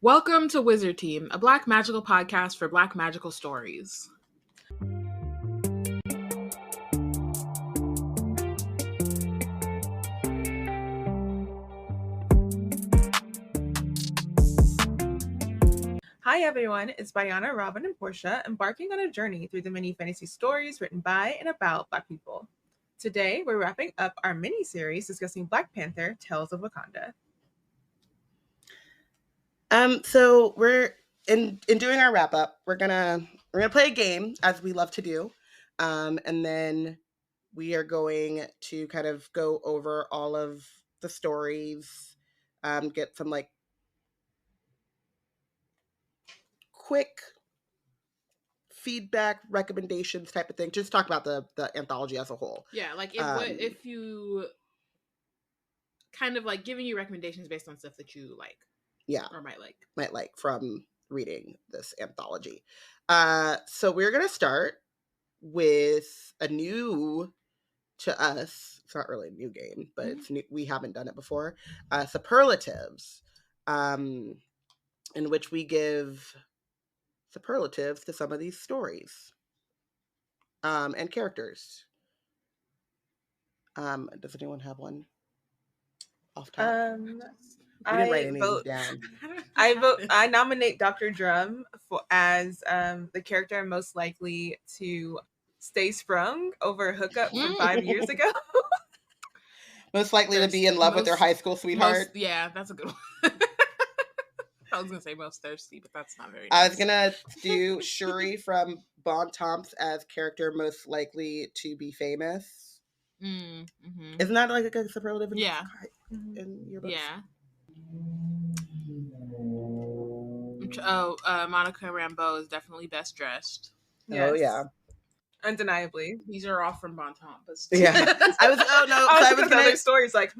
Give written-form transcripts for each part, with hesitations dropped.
Welcome to Wizard Team, a Black magical podcast for Black magical stories. Hi everyone, it's Bayana, Robin, and Portia embarking on a journey through the many fantasy stories written by and about Black people. Today, we're wrapping up our mini-series discussing Black Panther, Tales of Wakanda. So we're in doing our wrap up. We're gonna play a game as we love to do, and then we are going to kind of go over all of the stories, get some like quick feedback, recommendations type of thing. Just talk about the anthology as a whole. Yeah, like if you kind of like giving you recommendations based on stuff that you like. Yeah. Or might like from reading this anthology. So we're going to start with a new to us. It's not really a new game, but it's new. We haven't done it before. Superlatives, in which we give superlatives to some of these stories and characters. Does anyone have one off top? We didn't write any of these down. I nominate Dr. Drum as the character most likely to stay sprung over a hookup from 5 years ago. Most likely to be in love with their high school sweetheart. Yeah, that's a good one. I was gonna say most thirsty, but that's not very nice. I was gonna do Shuri from Bon Temps as character most likely to be famous. Mm-hmm. Isn't that like a superlative? In your books? Yeah. Monica Rambeau is definitely best dressed. Yes. Oh yeah, undeniably. These are all from Bon Temps. Yeah, I was gonna other stories like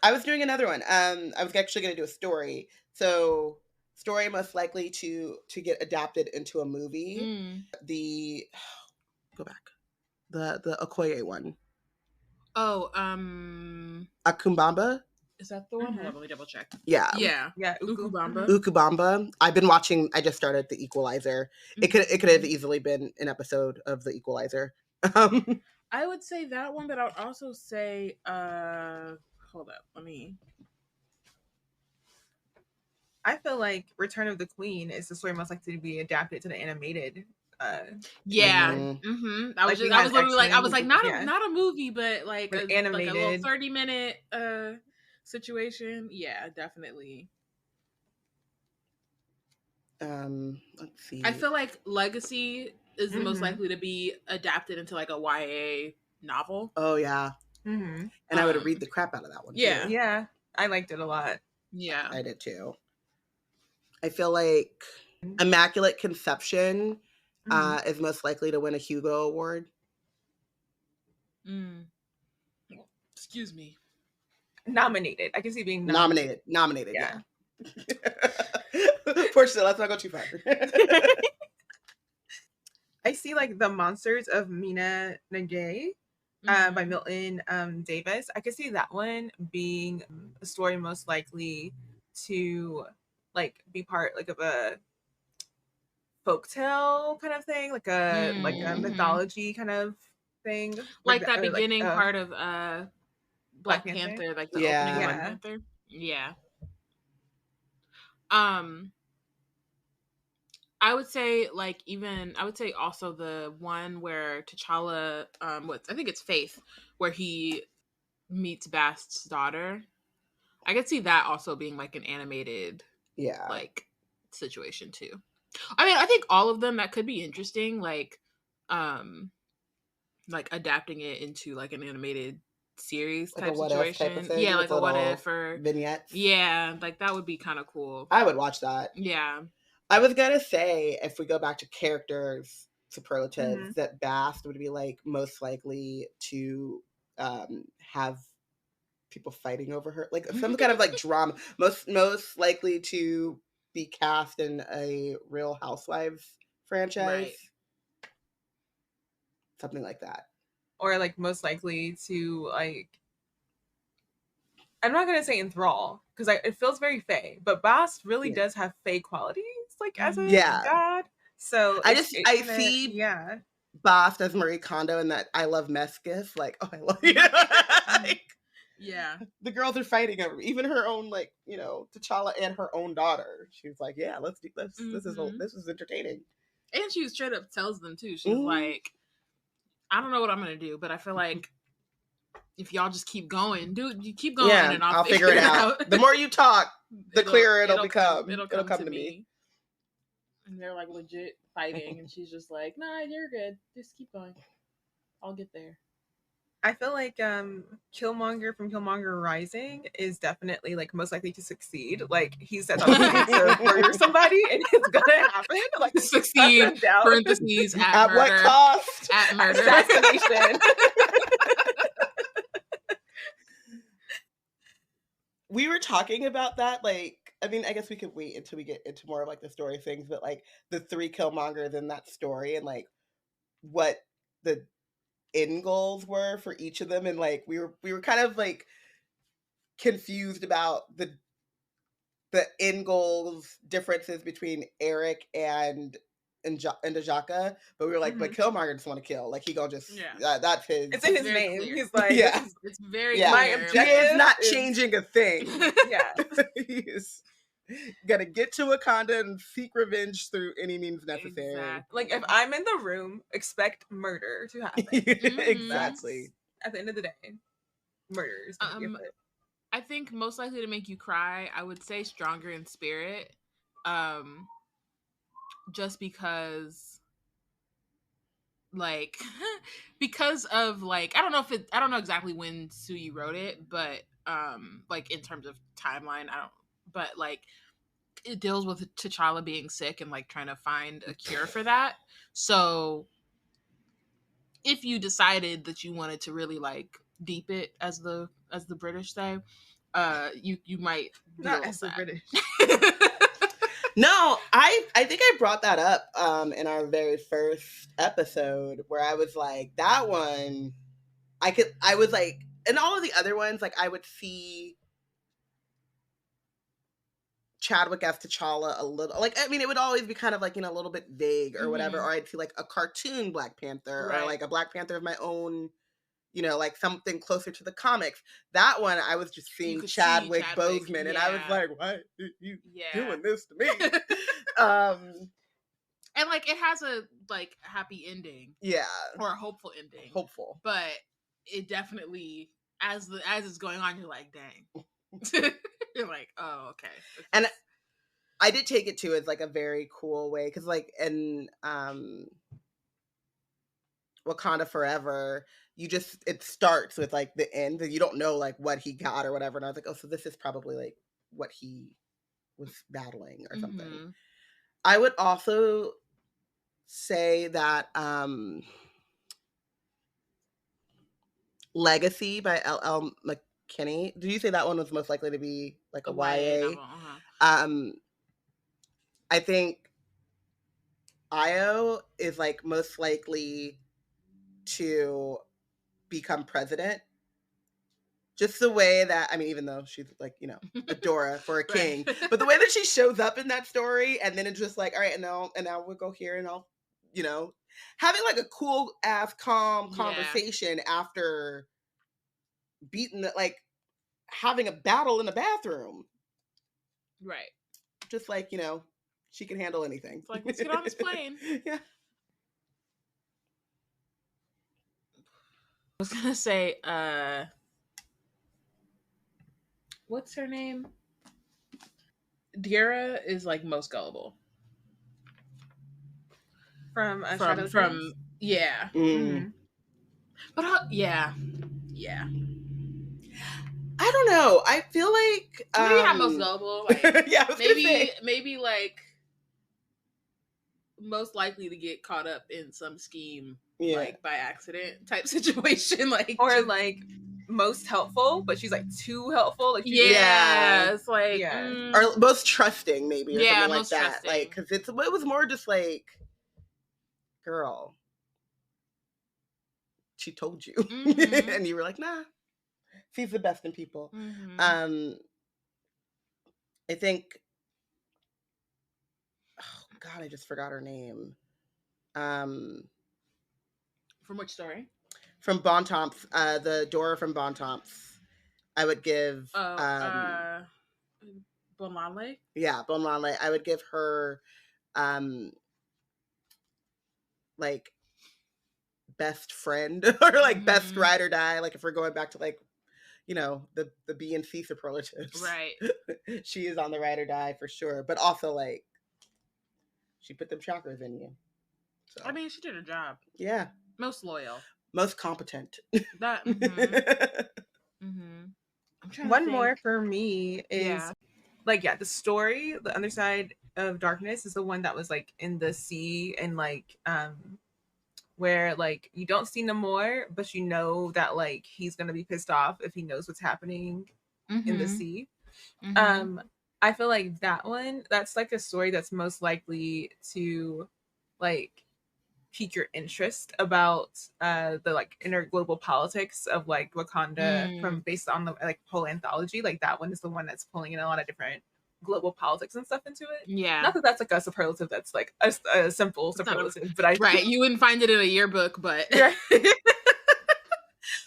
I was doing another one. I was actually gonna do a story. So story most likely to get adapted into a movie. Go back. The Okoye one. Oh, Akumbamba. Is that the one? Hold on, let me double check. Yeah. Ukubamba. I just started The Equalizer. Mm-hmm. It could have easily been an episode of The Equalizer. I would say that one, but I would also say hold up, I feel like Return of the Queen is the story most likely to be adapted to the animated. Yeah. Mm-hmm. I was literally like, I was like, not a movie, but like animated, like a little 30-minute situation. Yeah, definitely. Let's see. I feel like Legacy is the most likely to be adapted into like a YA novel. Oh yeah. Mm-hmm. And I would read the crap out of that one. Yeah. Too. Yeah. I liked it a lot. Yeah. I did too. I feel like Immaculate Conception is most likely to win a Hugo Award. Excuse me. Nominated. I can see being nominated. Yeah. Fortunately, let's not go too far. I see like The Monsters of Mina Nagay by Milton Davis. I could see that one being a story most likely to like be part like of a folktale kind of thing, like a mythology kind of thing, like that beginning part of Black Panther, like the opening of Black Panther. Yeah. I would say also the one where T'Challa, I think it's Faith, where he meets Bast's daughter. I could see that also being like an animated like situation too. I mean, I think all of them that could be interesting, like adapting it into like an animated series type situation. Yeah, like a what if or vignettes. Yeah, like that would be kind of cool. I would watch that. Yeah. I was gonna say if we go back to characters superlatives, that Bast would be like most likely to have people fighting over her, like some kind of like drama. Most likely to be cast in a Real Housewives franchise, right. Something like that, or like most likely to like. I'm not gonna say enthrall because it feels very Fae, but Bast really does have Fae qualities, like as a god. So I see Bast as Marie Kondo and that I love Meskis. Like, oh, I love you. Like, yeah, the girls are fighting over even her own, like, you know, T'Challa and her own daughter. She's like, yeah, let's do this. This is entertaining. And she straight up tells them too. She's like, I don't know what I'm gonna do, but I feel like if y'all just keep going, you keep going, and I'll figure it out. The more you talk, the clearer it'll become. It'll come to me. And they're like legit fighting, and she's just like, "Nah, you're good. Just keep going. I'll get there." I feel like Killmonger from Killmonger Rising is definitely like most likely to succeed. Like he sets out to murder somebody, and it's gonna happen. Like succeed. Parentheses at murder. What cost? At murder. Assassination. We were talking about that, like, I mean, I guess we could wait until we get into more of like the story things, but like the 3 Killmongers in that story and like what the end goals were for each of them, and like we were kind of like confused about the end goals differences between Eric and Ndajaka, but we were like, but Killmonger just want to kill. Like he gonna just that's his. It's in his name. Clear. He's like, it's very my objective. He is not changing a thing. Yeah, he's gonna get to Wakanda and seek revenge through any means necessary. Exactly. Like if I'm in the room, expect murder to happen. Exactly. At the end of the day, murder is gonna be it. I think most likely to make you cry, I would say Stronger in Spirit. Just because like because of like I don't know exactly when Sui wrote it, but like in terms of timeline, but like it deals with T'Challa being sick and like trying to find a cure for that. So if you decided that you wanted to really like deep it, as the British say, you might not as the British. No, I think I brought that up in our very first episode where I was like, that one I was like, and all of the other ones, like I would see Chadwick as T'Challa a little, like, I mean, it would always be kind of like, you know, a little bit vague or whatever, or I'd see like a cartoon Black Panther or like a Black Panther of my own, you know, like something closer to the comics. That one, I was just seeing Chadwick Boseman, and I was like, why are you doing this to me? And like it has a like happy ending, or a hopeful ending, but it definitely as it's going on, you're like, dang. You're like, oh, okay. And I did take it too as like a very cool way, because like in Wakanda Forever, it starts with like the end, and you don't know like what he got or whatever, and I was like, oh, so this is probably like what he was battling or something. I would also say that Legacy by L.L. McKinney. Did you say that one was most likely to be like a YA? Novel, I think Io is like most likely to become president. Just the way that, I mean, even though she's like, you know, a Dora for a king, but the way that she shows up in that story, and then it's just like, all right, and now we'll go here, and I'll, you know, having like a cool ass calm conversation after beating the, like having a battle in the bathroom. Right. Just like, you know, she can handle anything. It's like, let's get on this plane. Yeah. I was gonna say, what's her name? Dira is like most gullible. From yeah. But yeah. I don't know. I feel like maybe not most gullible. Like, yeah, maybe like most likely to get caught up in some scheme, like by accident type situation, like or like most helpful, but she's like too helpful. Like it's like or most trusting, maybe, or something like that. Trusting. Like, because it was more just like, girl, she told you, and you were like, nah, she's the best in people. I think, oh God, I just forgot her name. From which story? From Bontemps, the Dora from Bontemps. I would give Bonlale? Yeah, Bonlale. I would give her like best friend or like best ride or die. Like if we're going back to like, you know, the B and C superlatives. Right. She is on the ride or die for sure. But also like she put them chakras in you. So I mean, she did her job. Yeah. Most loyal. Most competent. That One more for me is the story, The Underside of Darkness is the one that was like in the sea and like where like you don't see Namor, but you know that like he's gonna be pissed off if he knows what's happening in the sea. I feel like that's like a story that's most likely to like pique your interest about the like inner global politics of like Wakanda from based on the like whole anthology. Like that one is the one that's pulling in a lot of different global politics and stuff into it. Yeah. Not that that's like a superlative that's like a simple superlative, but right. You wouldn't find it in a yearbook, but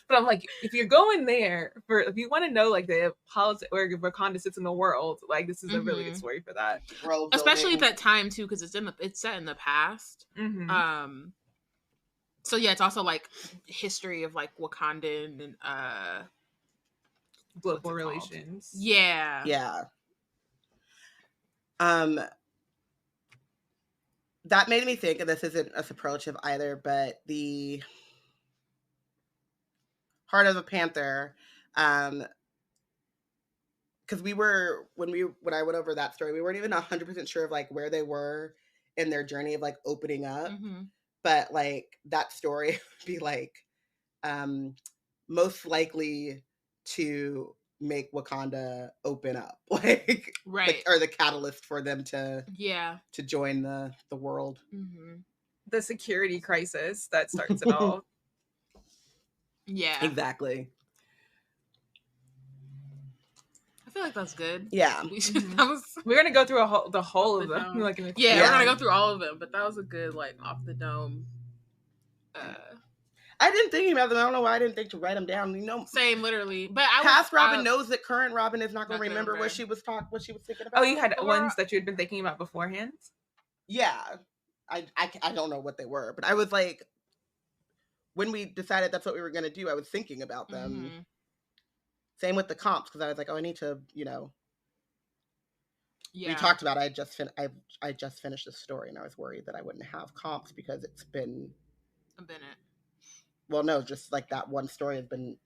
but I'm like, if you're going there if you want to know like the politics where Wakanda sits in the world, like this is a really good story for that. Especially at that time too, because it's set in the past. So yeah, it's also like history of like Wakandan and global relations. Yeah. Yeah. That made me think, and this isn't a superlative either, but the Heart of a Panther, because when I went over that story, we weren't even 100% sure of like where they were in their journey of like opening up, but like that story would be like most likely to make Wakanda open up, like right, or the catalyst for them to join the world. The security crisis that starts it all. Yeah, exactly. I feel like that's good. Yeah, we're gonna go through the whole of them. We're gonna go through all of them, but that was a good like off the dome. I didn't think about them. I don't know why I didn't think to write them down. You know, same literally. But past Robin knows that current Robin is not going to remember what she was thinking about. Oh, you had ones that you had been thinking about beforehand. Yeah, I don't know what they were, but I was like, when we decided that's what we were going to do, I was thinking about them. Same with the comps, because I was like, oh, I need to, you know. Yeah. We talked about I just finished this story, and I was worried that I wouldn't have comps because it's been a minute. Well, no, just like that one story has been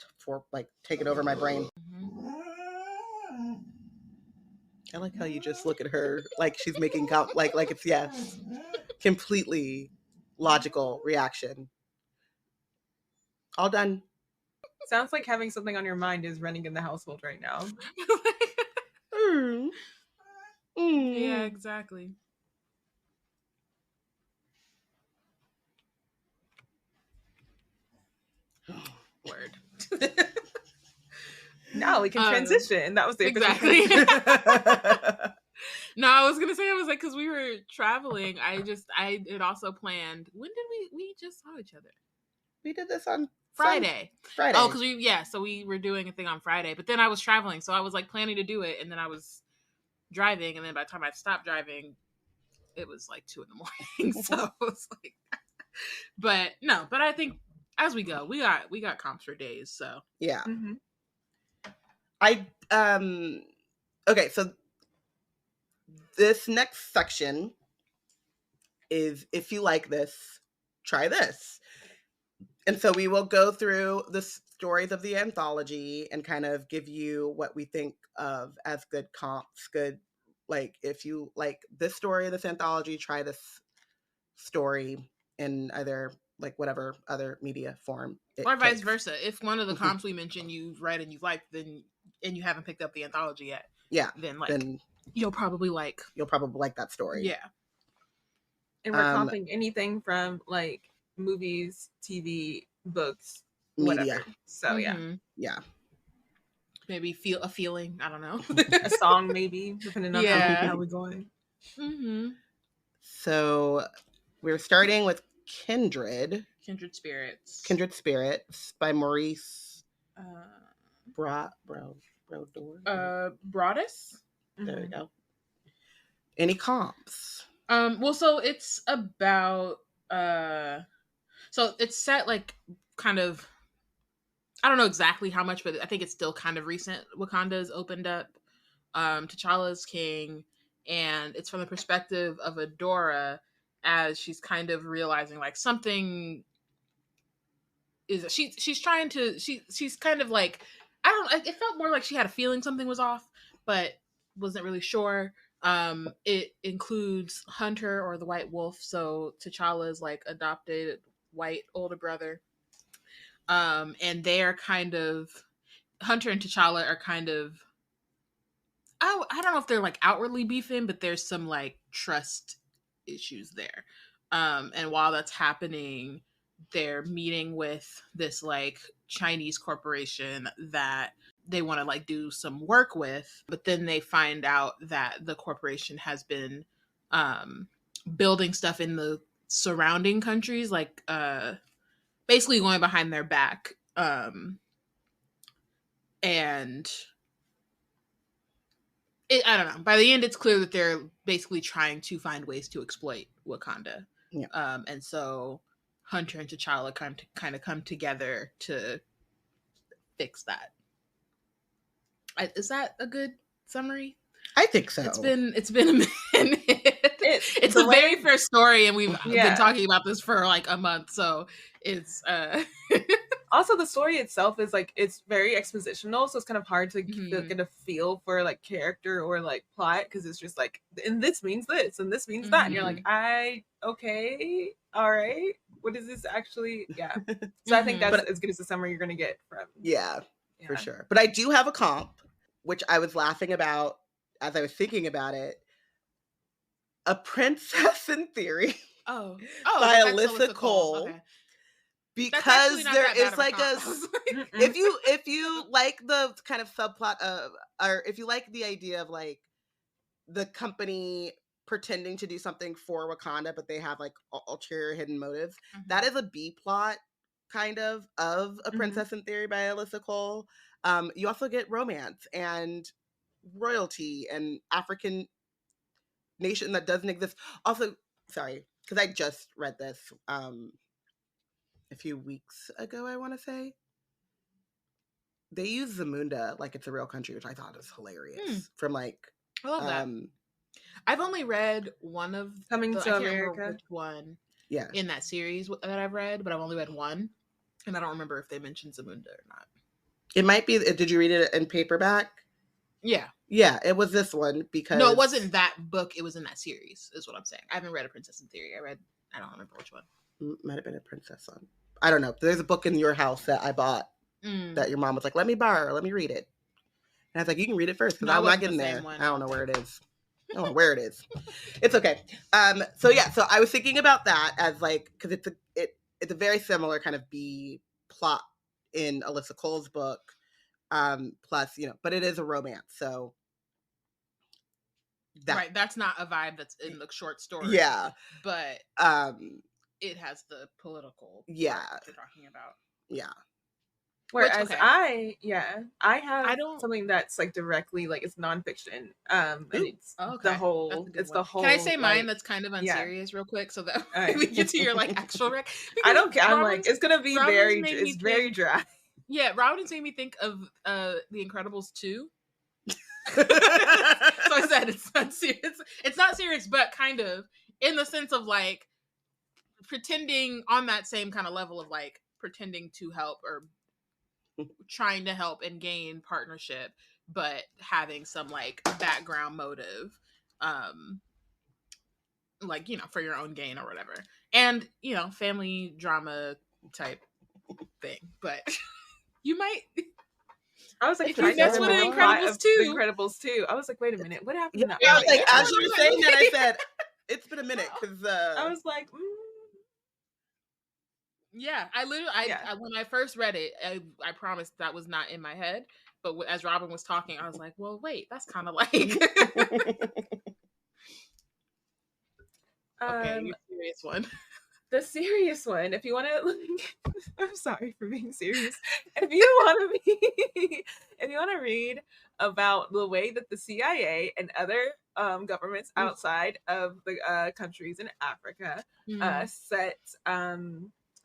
taken over my brain. I like how you just look at her like she's making like it's yes, completely logical reaction. All done. Sounds like having something on your mind is running in the household right now. Yeah, exactly. Word. Now we can transition. That was the exactly. No, I was gonna say, I was like, because we were traveling. I had also planned. When did we just saw each other? We did this on Friday. Oh, because so we were doing a thing on Friday, but then I was traveling, so I was like planning to do it, and then I was driving, and then by the time I stopped driving, it was like 2 a.m. So it was like, but I think as we go, we got comps for days, so yeah. Okay, so this next section is if you like this, try this. And so we will go through the stories of the anthology and kind of give you what we think of as good comps, good, like if you like this story of this anthology, try this story in either like whatever other media form. Or vice versa. If one of the comps we mentioned you've read and you've liked, then and you haven't picked up the anthology yet, then you'll probably like that story. Yeah. And we're comping anything from like movies, TV, books, media. Whatever. So yeah. maybe feel a feeling. I don't know. A song, maybe, depending on how we're going. Mm-hmm. So we're starting with Kindred. Kindred Spirits. Kindred Spirits by Maurice. Broaddus. There we go. Any comps? Well, so it's about so it's set like kind of, I don't know exactly how much, but I think it's still kind of recent. Wakanda's opened up. T'Challa's king, and it's from the perspective of Adora as she's kind of realizing like something is she's trying to she's kind of like, I don't, it felt more like she had a feeling something was off, but wasn't really sure. It includes Hunter, or the White Wolf, so T'Challa's like adopted white older brother. And they're kind of, Hunter and T'Challa are kind of, I don't know if they're like outwardly beefing, but there's some like trust issues there. And while that's happening, they're meeting with this like Chinese corporation that they want to like do some work with, but then they find out that the corporation has been building stuff in the surrounding countries, like basically going behind their back. And I don't know. By the end, it's clear that they're basically trying to find ways to exploit Wakanda. Yeah. And so Hunter and T'Challa kind of come together to fix that. Is that a good summary? I think so. It's been a minute. It's the very first story, and we've been talking about this for like a month, so it's also the story itself is like, it's very expositional, so it's kind of hard to get a feel for like character or like plot, because it's just like, and this means this and this means that, and you're like, okay, all right, what is this actually? So I think that's as good as the summary you're gonna get from for sure. But I do have a comp, which I was laughing about as I was thinking about it. A Princess in Theory by Alyssa Cole. Okay. Because there is like a if you like the kind of subplot of, or if you like the idea of like the company pretending to do something for Wakanda, but they have like ulterior hidden motives, that is a B plot kind of A Princess in Theory by Alyssa Cole. You also get romance and royalty and African nation that doesn't exist. Also, sorry, because I just read this a few weeks ago, I want to say. They use Zamunda like it's a real country, which I thought was hilarious. From like, I love that. I've only read one of Coming to America. I can't remember which one. In that series that I've read, but I've only read one, and I don't remember if they mentioned Zamunda or not. It might be. Did you read it in paperback? Yeah, it was this one because no, it wasn't that book. It was in that series, is what I'm saying. I haven't read A Princess in Theory. I don't remember which one. Might have been a princess one. I don't know. There's a book in your house that I bought that your mom was like, let me borrow, let me read it. And I was like, you can read it first, because I'm not getting there. I don't know where it is. I don't know where it is. It's okay. So I was thinking about that as like, because it's a very similar kind of B plot in Alyssa Cole's book. Plus, but it is a romance, so right, that's not a vibe that's in the short story. But it has the political part you're talking about. Whereas I have something that's like directly like, it's nonfiction. And it's the whole. Can I say mine that's kind of unserious real quick, so that we get to your like actual rec? I don't care. I'm like, it's gonna be very dry. Yeah, Robin's made me think of The Incredibles 2. So I said it's not serious. It's not serious, but kind of in the sense of like pretending on that same kind of level of like pretending to help or trying to help and gain partnership, but having some like background motive, like, for your own gain or whatever. And, family drama type thing, but you might. I was like, that's what Incredibles 2. Incredibles 2. I was like, wait a minute, what happened? I was like, as you were saying that, I said, it's been a minute, because I was like, Yeah, I literally, when I first read it, I promised that was not in my head, But as Robin was talking, I was like, well, wait, that's kind of like. Okay, your serious one. The serious one. If you want to, I'm sorry for being serious. If you want to read about the way that the CIA and other governments outside of the countries in Africa set,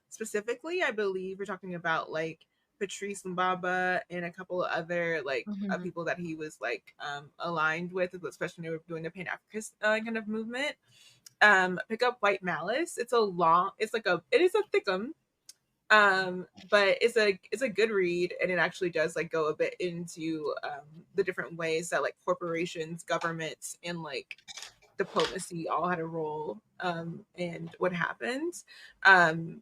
specifically, I believe we're talking about like Patrice Lumbaba and a couple of other like people that he was like aligned with, especially when they were doing the Pan Africanist kind of movement. Pick up White Malice. It is a thickum, but it's a good read, and it actually does like go a bit into the different ways that like corporations, governments, and like diplomacy all had a role, and what happens, and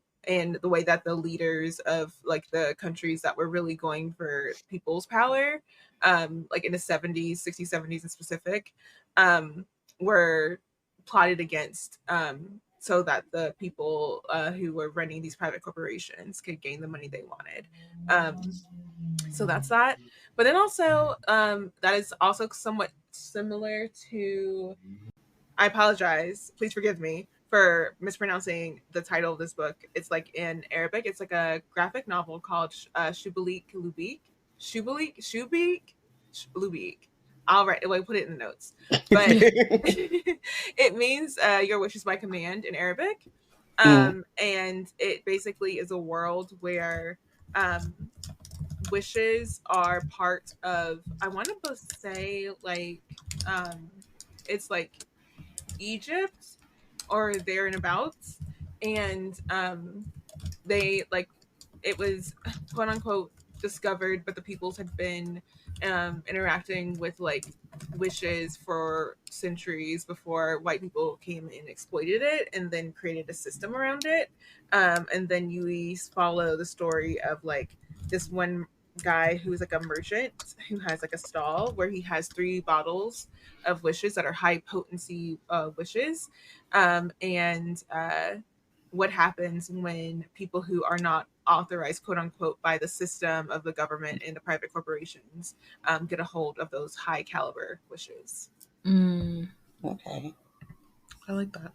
the way that the leaders of like the countries that were really going for people's power, like in the 70s, 60s, 70s in specific, were plotted against, so that the people who were running these private corporations could gain the money they wanted. So that's that. But then also, that is also somewhat similar to, I apologize, please forgive me for mispronouncing the title of this book. It's like in Arabic. It's like a graphic novel called Shubeik Lubeik. Shubeik Lubeik. I'll put it in the notes. But it means your wish is my command in Arabic. And it basically is a world where wishes are part of, I want to say like, it's like Egypt or there and abouts, and they like, it was quote unquote discovered, but the peoples had been interacting with like wishes for centuries before white people came and exploited it and then created a system around it. And then you follow the story of like this one guy who's like a merchant who has like a stall where he has 3 bottles of wishes that are high potency wishes, and what happens when people who are not authorized, quote unquote, by the system of the government and the private corporations get a hold of those high caliber wishes. Okay, I like that.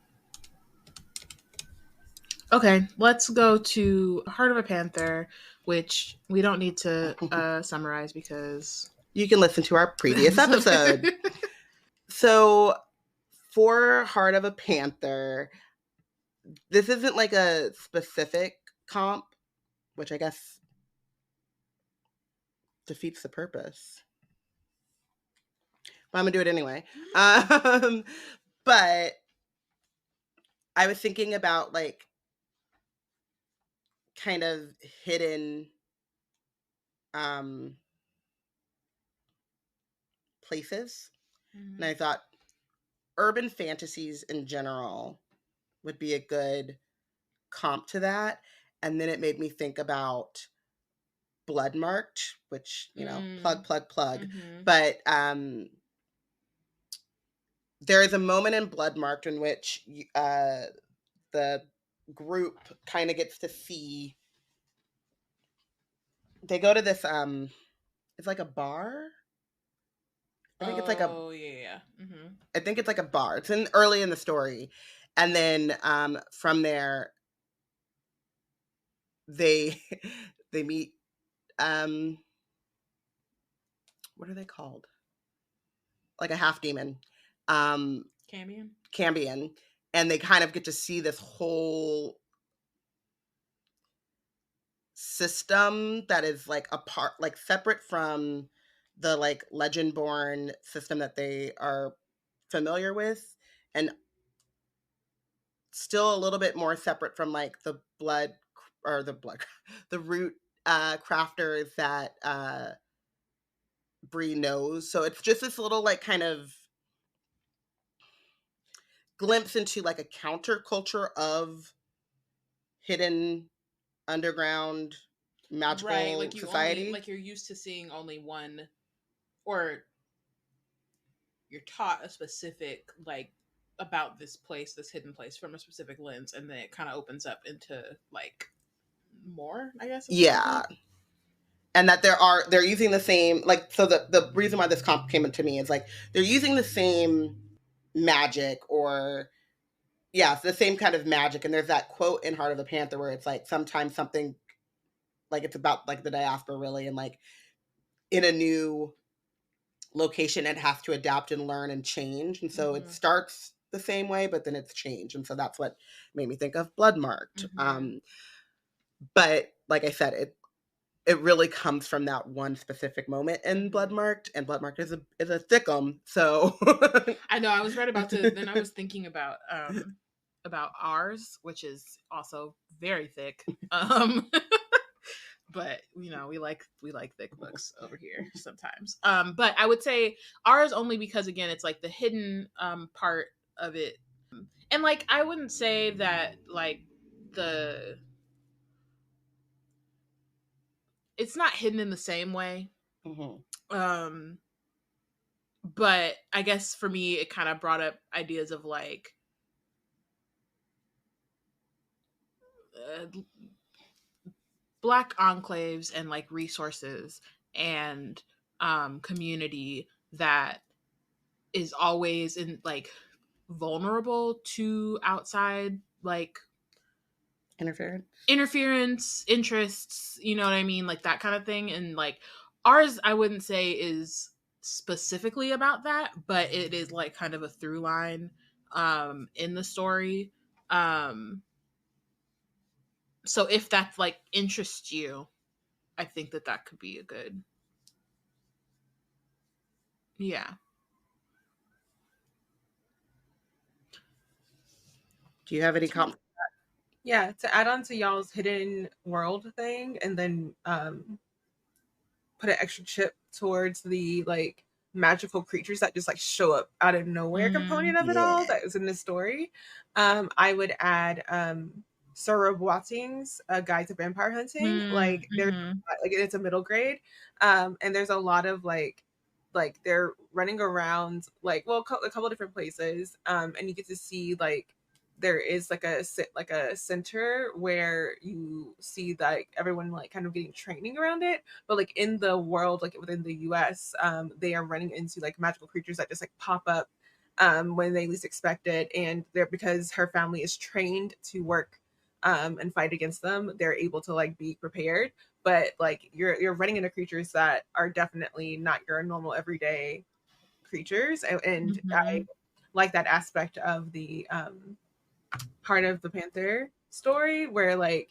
Okay, let's go to Heart of a Panther, which we don't need to summarize because you can listen to our previous episode. So for Heart of a Panther, this isn't like a specific comp, which I guess defeats the purpose. But I'm gonna do it anyway. But I was thinking about like kind of hidden places. And I thought urban fantasies in general would be a good comp to that. And then it made me think about Bloodmarked, which, you know, plug. But there is a moment in Bloodmarked in which the group kind of gets to see, they go to this it's like a bar. I think it's like a, I think it's like a bar. It's early in the story. And then from there they meet what are they called? Like a half demon. Cambion. And they kind of get to see this whole system that is like apart, like separate from the like Legend-born system that they are familiar with, and still a little bit more separate from like the the root crafters that Bree knows. So it's just this little like kind of glimpse into like a counterculture of hidden underground magical like society. Like you're used to seeing only one, or you're taught a specific like about this place, this hidden place, from a specific lens, and then it kind of opens up into like more, I guess. Yeah. and that they're using the same, like, so the reason why this comp came into me is like they're using the same magic, or it's the same kind of magic. And there's that quote in Heart of the Panther where it's like sometimes something, like, it's about like the diaspora really, and like in a new location it has to adapt and learn and change, and so it starts the same way but then it's changed, and so that's what made me think of Bloodmarked. But like I said, it really comes from that one specific moment in Bloodmarked, and Bloodmarked is a thickum. So I know, I was right about to. Then I was thinking about ours, which is also very thick. But we like thick books over here sometimes. But I would say ours only because, again, it's like the hidden part of it, and like I wouldn't say that like it's not hidden in the same way. But I guess for me, it kind of brought up ideas of like Black enclaves and like resources and community that is always in like vulnerable to outside like interference, interests, you know what I mean, like that kind of thing. And like ours, I wouldn't say is specifically about that, but it is like kind of a through line in the story. So if that like interests you, I think that could be a good, yeah. Do you have any comments? Yeah, to add on to y'all's hidden world thing, and then put an extra chip towards the like magical creatures that just like show up out of nowhere component of it all that is in the story. I would add Serwa Boateng's Guide to Vampire Hunting. Like there's like it's a middle grade, and there's a lot of like they're running around like a couple different places, and you get to see like there is like a center where you see that everyone like kind of getting training around it, but like in the world, like within the US, they are running into like magical creatures that just like pop up when they least expect it, and they're, because her family is trained to work and fight against them, they're able to like be prepared. But like you're running into creatures that are definitely not your normal everyday creatures, and I like that aspect of the Heart of the Panther story where like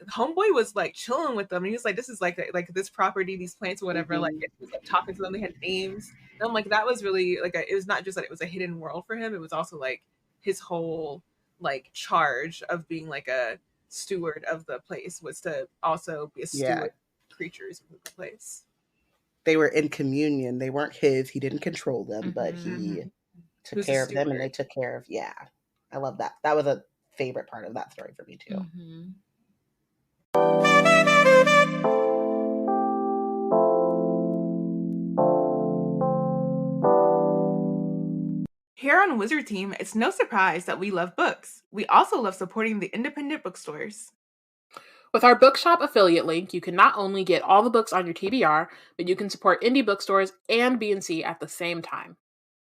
homeboy was like chilling with them, and he was like, this is like this property, these plants or whatever. Like he was like talking to them, they had names, and I'm like, that was really like it was not just that it was a hidden world for him, it was also like his whole like charge of being like a steward of the place was to also be a steward of creatures of the place. They were in communion, they weren't his, he didn't control them, but he took care of them, and they took care of I love that. That was a favorite part of that story for me too. Here on Wizard Team, it's no surprise that we love books. We also love supporting the independent bookstores. With our bookshop affiliate link, you can not only get all the books on your TBR, but you can support indie bookstores and B&C at the same time.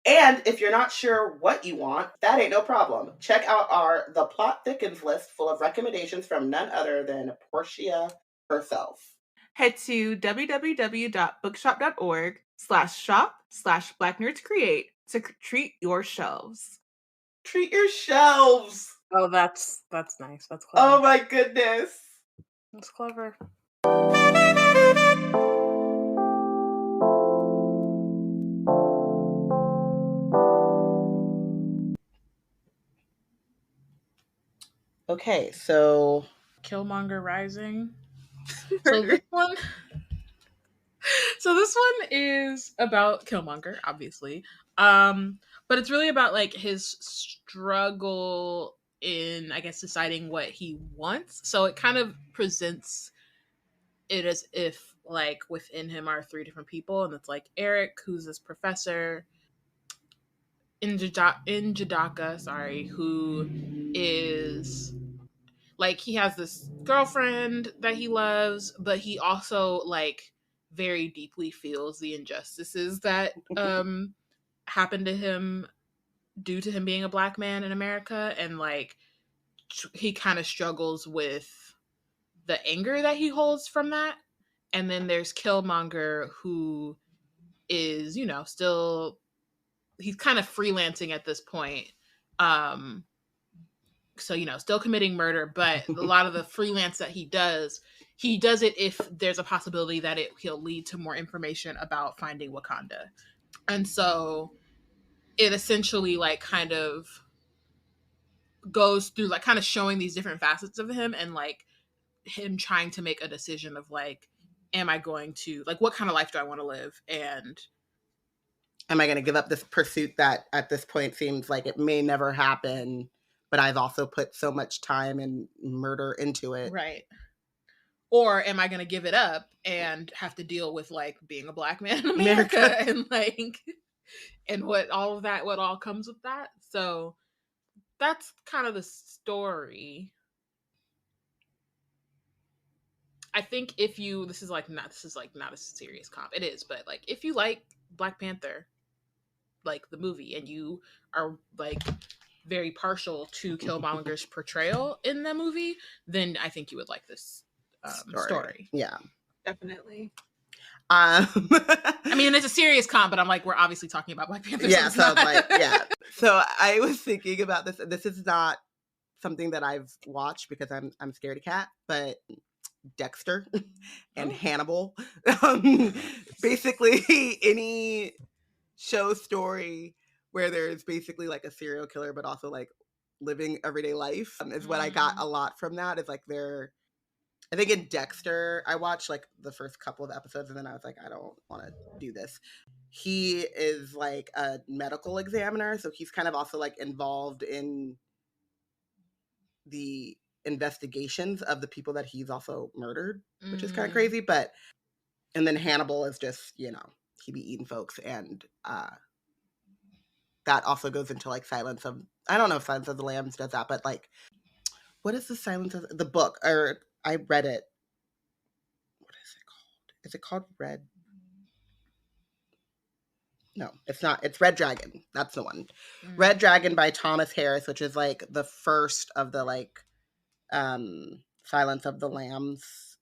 And if you're not sure what you want, that ain't no problem. Check out our The Plot Thickens list full of recommendations from none other than Portia herself. Head to www.bookshop.org/shop/BlackNerdsCreate to treat your shelves. Treat your shelves! Oh, that's nice. That's clever. Oh my goodness. That's clever. Okay, so Killmonger Rising. So this one is about Killmonger, obviously. But it's really about like his struggle in, I guess, deciding what he wants. So it kind of presents it as if like within him are three different people, and it's like Eric, who's this professor in Jadaka, who is like, he has this girlfriend that he loves, but he also like very deeply feels the injustices that happened to him due to him being a Black man in America, and like he kind of struggles with the anger that he holds from that. And then there's Killmonger, who is, you know, still, he's kind of freelancing at this point. So, you know, still committing murder, but a lot of the freelance that he does it if there's a possibility that he'll lead to more information about finding Wakanda. And so it essentially like kind of goes through like kind of showing these different facets of him, and like him trying to make a decision of like, am I going to, like, what kind of life do I want to live? And am I going to give up this pursuit that at this point seems like it may never happen, but I've also put so much time and murder into it. Right. Or am I going to give it up and have to deal with like being a Black man in America and like, and what all comes with that. So that's kind of the story. I think if you, this is not a serious comp. It is, but like if you like Black Panther, like the movie, and you are like very partial to Killmonger's portrayal in the movie, then I think you would like this story. Yeah, definitely. I mean, it's a serious comp, but I'm like, we're obviously talking about Black Panther. Yeah, so like, yeah. So I was thinking about this. This is not something that I've watched because I'm scaredy cat, but Dexter and Hannibal. Basically, any show story where there's basically like a serial killer, but also like living everyday life is what I got a lot from that. Is like I think in Dexter, I watched like the first couple of episodes and then I was like, I don't want to do this. He is like a medical examiner, so he's kind of also like involved in the investigations of the people that he's also murdered, which is kind of crazy. But and then Hannibal is just, you know, he be eating folks, and that also goes into like I don't know if Silence of the Lambs does that, but like, what is the Silence of the book? Or I read it. What is it called? Is it called Red? No, it's not. It's Red Dragon. That's the one. Red Dragon by Thomas Harris, which is like the first of the like Silence of the Lambs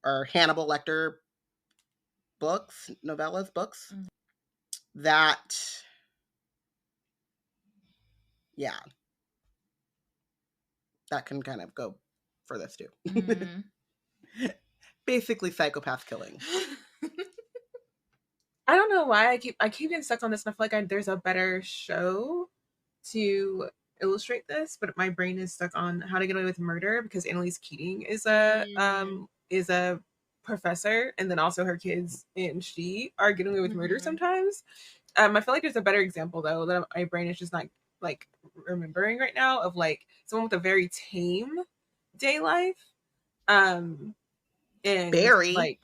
or Hannibal Lecter novellas books. That, yeah, that can kind of go for this too. Basically psychopath killing. I don't know why I keep getting stuck on this, and I feel like there's a better show to illustrate this, but my brain is stuck on How to Get Away with Murder because Annalise Keating is a professor, and then also her kids and she are getting away with murder sometimes. I feel like there's a better example though that my brain is just not like remembering right now of like someone with a very tame day life. And Barry, like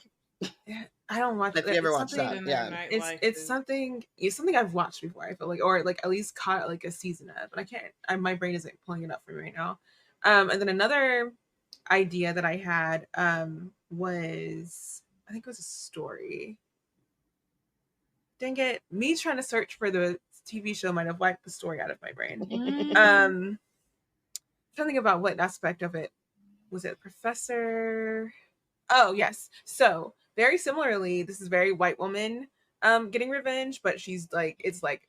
I don't watch. Have you ever watched that? Yeah, it's something I've watched before. I feel like, or like at least caught like a season of, but I can't. My brain isn't pulling it up for me right now. And then another idea that I had was, I think it was a story. Dang it! Me trying to search for the TV show might have wiped the story out of my brain. Something about what aspect of it was it, Professor? Oh yes. So very similarly, this is very white woman getting revenge, but she's like, it's like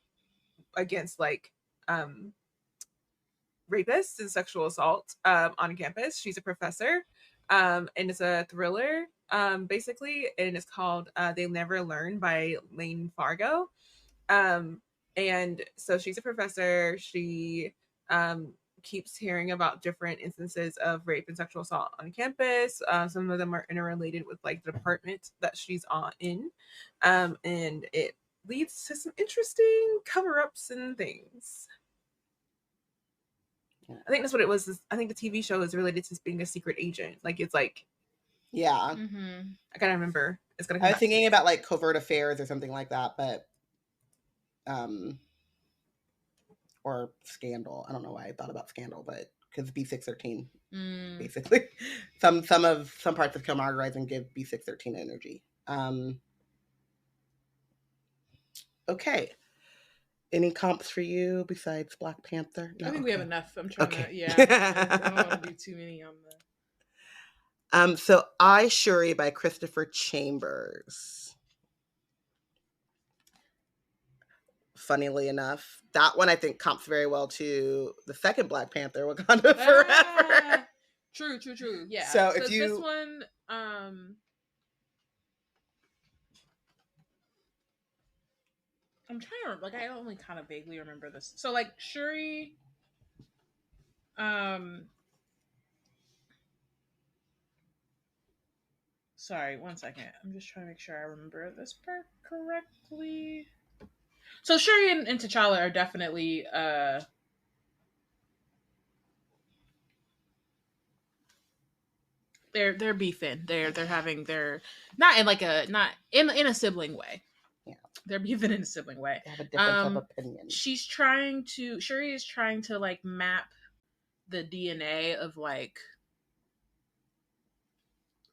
against like rapists and sexual assault on campus. She's a professor, and it's a thriller basically, and it's called They'll Never Learn by Layne Fargo. And so she's a professor. She keeps hearing about different instances of rape and sexual assault on campus. Some of them are interrelated with like the department that she's in, and it leads to some interesting cover-ups and things. I think that's what it was. I think the TV show is related to being a secret agent. Like it's like, yeah. I gotta remember. It's gonna. I was thinking about like Covert Affairs or something like that, but or Scandal. I don't know why I thought about Scandal, but because B613, basically, some parts of Killmonger Rising give B613 energy. Okay. Any comps for you besides Black Panther? No, I think we have enough. I'm trying to, I don't want to do too many on the. So I, Shuri by Christopher Chambers. Funnily enough, that one I think comps very well to the second Black Panther, Wakanda Forever. True. Yeah. So if you this one, I'm trying to remember, like I only kind of vaguely remember this. So like Shuri, sorry, 1 second. I'm just trying to make sure I remember this part correctly. So Shuri and T'Challa are definitely they're beefing. They're not in like not in a sibling way. Yeah. They're beefing in a sibling way. They have a difference of opinion. Shuri is trying to like map the DNA of like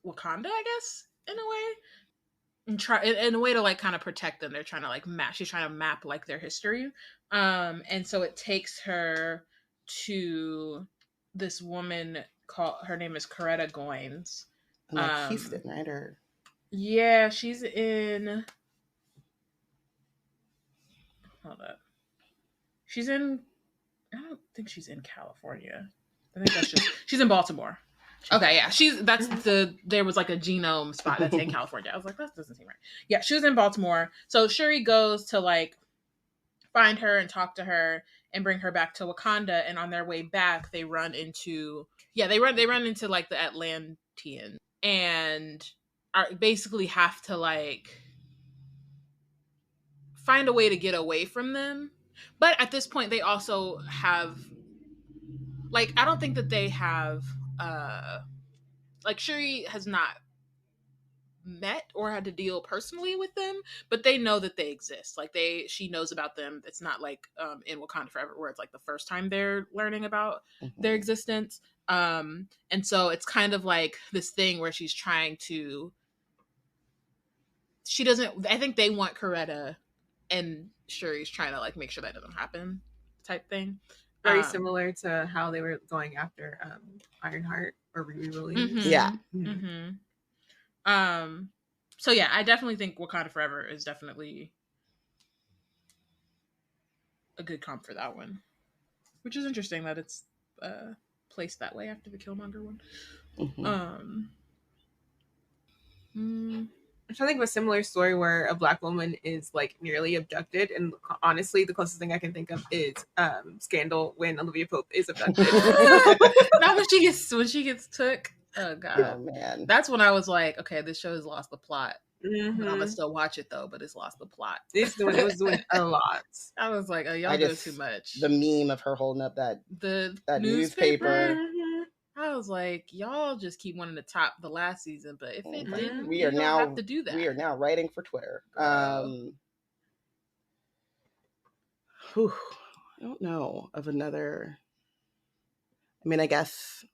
Wakanda, I guess, in a way. And try in a way to like kind of protect them. They're trying to like map. She's trying to map like their history. And so it takes her to this woman her name is Coretta Goins. Like Houston, right? Or yeah, she's in. Hold up. She's in. I don't think she's in California. I think that's just she's in Baltimore. Okay, yeah, there was like a genome spot that's in California. I was like, that doesn't seem right. Yeah, she was in Baltimore. So Shuri goes to like find her and talk to her and bring her back to Wakanda. And on their way back, they run into like the Atlanteans and basically have to like find a way to get away from them. But at this point, they also have like I don't think that they have. Like Shuri has not met or had to deal personally with them, but they know that they exist. Like she knows about them. It's not like in Wakanda Forever where it's like the first time they're learning about their existence. And so it's kind of like this thing where she's trying to. She doesn't. I think they want Coretta, and Shuri's trying to like make sure that doesn't happen, type thing. Very similar to how they were going after Ironheart or re-release. Mm-hmm. Yeah. Mm-hmm. So yeah, I definitely think Wakanda Forever is definitely a good comp for that one, which is interesting that it's placed that way after the Killmonger one. I'm trying to think of a similar story where a Black woman is like nearly abducted, and honestly, the closest thing I can think of is Scandal when Olivia Pope is abducted. Not when she gets took. Oh god, oh man, that's when I was like, okay, this show has lost the plot. Mm-hmm. I'm gonna still watch it though, but it's lost the plot. It was doing a lot. I was like, oh, y'all do too much. The meme of her holding up that newspaper. I was like, y'all just keep wanting to top the last season, but if it didn't, we are now have to do that. We are now writing for Twitter. I don't know of another. I mean, I guess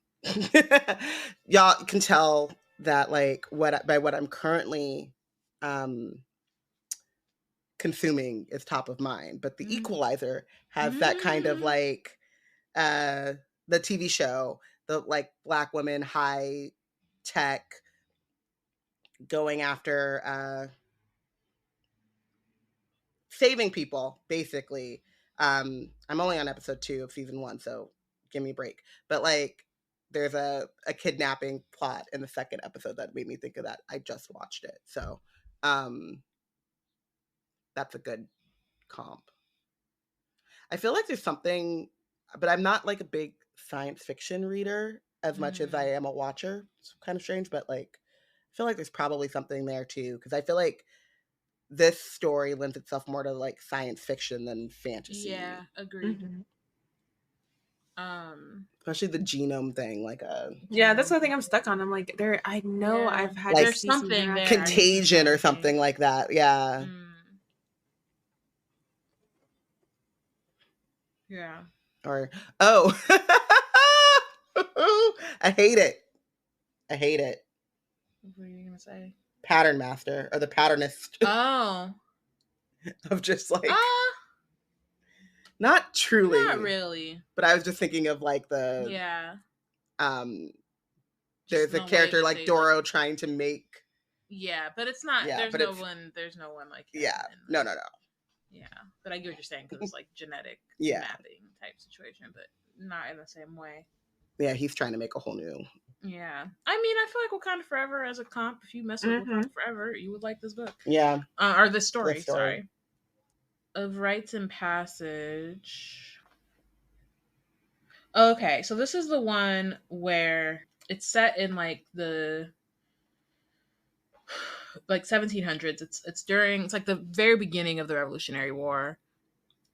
y'all can tell that like by what I'm currently consuming is top of mind, but The Equalizer has that kind of like the TV show, the like Black women high tech going after saving people basically. I'm only on episode 2 of season 1, so give me a break, but like there's a kidnapping plot in the second episode that made me think of that. I just watched it, so that's a good comp. I feel like there's something, but I'm not like a big science fiction reader as much as I am a watcher. It's kind of strange, but like I feel like there's probably something there too, because I feel like this story lends itself more to like science fiction than fantasy. Yeah, agreed. Especially the genome thing, like yeah, that's the thing I'm stuck on. I'm like, I know I've had like there's something there. Contagion or something like that. Yeah. Yeah. Or I hate it. What are you gonna say? pattern master or the patternist Oh. of just like Uh, not truly. Not really. But I was just thinking of like the Yeah. There's a character like Doro trying to make. Yeah, but it's not. Yeah, there's no one. There's no one like him. Yeah. No. Yeah, but I get what you're saying because it's like genetic mapping type situation, but not in the same way. Yeah, he's trying to make a whole new. Yeah, I mean, I feel like Wakanda Forever as a comp. If you mess with Wakanda Forever, you would like this book. Yeah, or this story. Sorry. Of Rites and Passage. Okay, so this is the one where it's set in like the 1700s. It's like the very beginning of the Revolutionary War,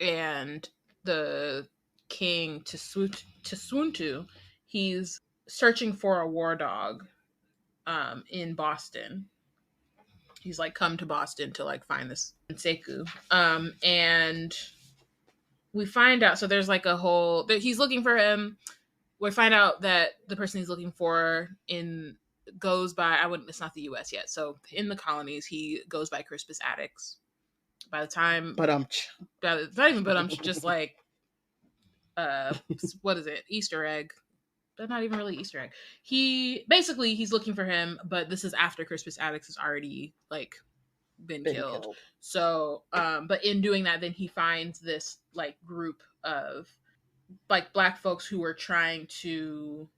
and the king Tsuntu, he's searching for a war dog in Boston. He's like come to Boston to like find this Seku. And we find out, so there's like a whole he's looking for him. We find out that the person he's looking for goes by, it's not the US yet. So in the colonies, he goes by Crispus Attucks. By the time, it's not even just like, what is it? Easter egg. But not even really Easter egg. He's looking for him, but this is after Crispus Attucks has already like been killed. So, but in doing that, then he finds this like group of like Black folks who are trying to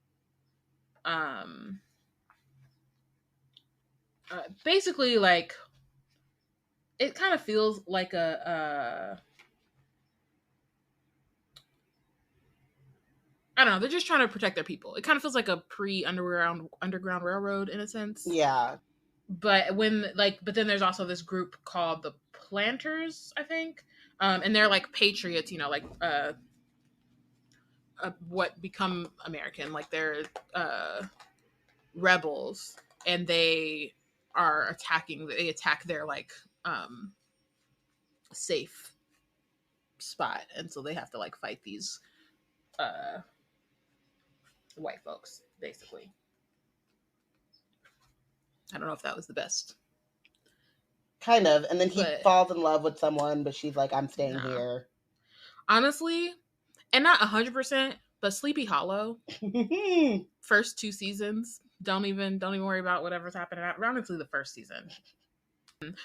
basically like it kind of feels like I don't know, they're just trying to protect their people. It kind of feels like a pre-underground railroad in a sense. Yeah. But but then there's also this group called the Planters, I think. And they're like patriots, like what become American, like they're rebels, and they attack their like safe spot, and so they have to like fight these white folks, basically. I don't know if that was the best. Kind of. And then he falls in love with someone, but she's like, I'm staying here. Honestly, and not 100%, but Sleepy Hollow, first 2 seasons, don't even worry about whatever's happening honestly the first season.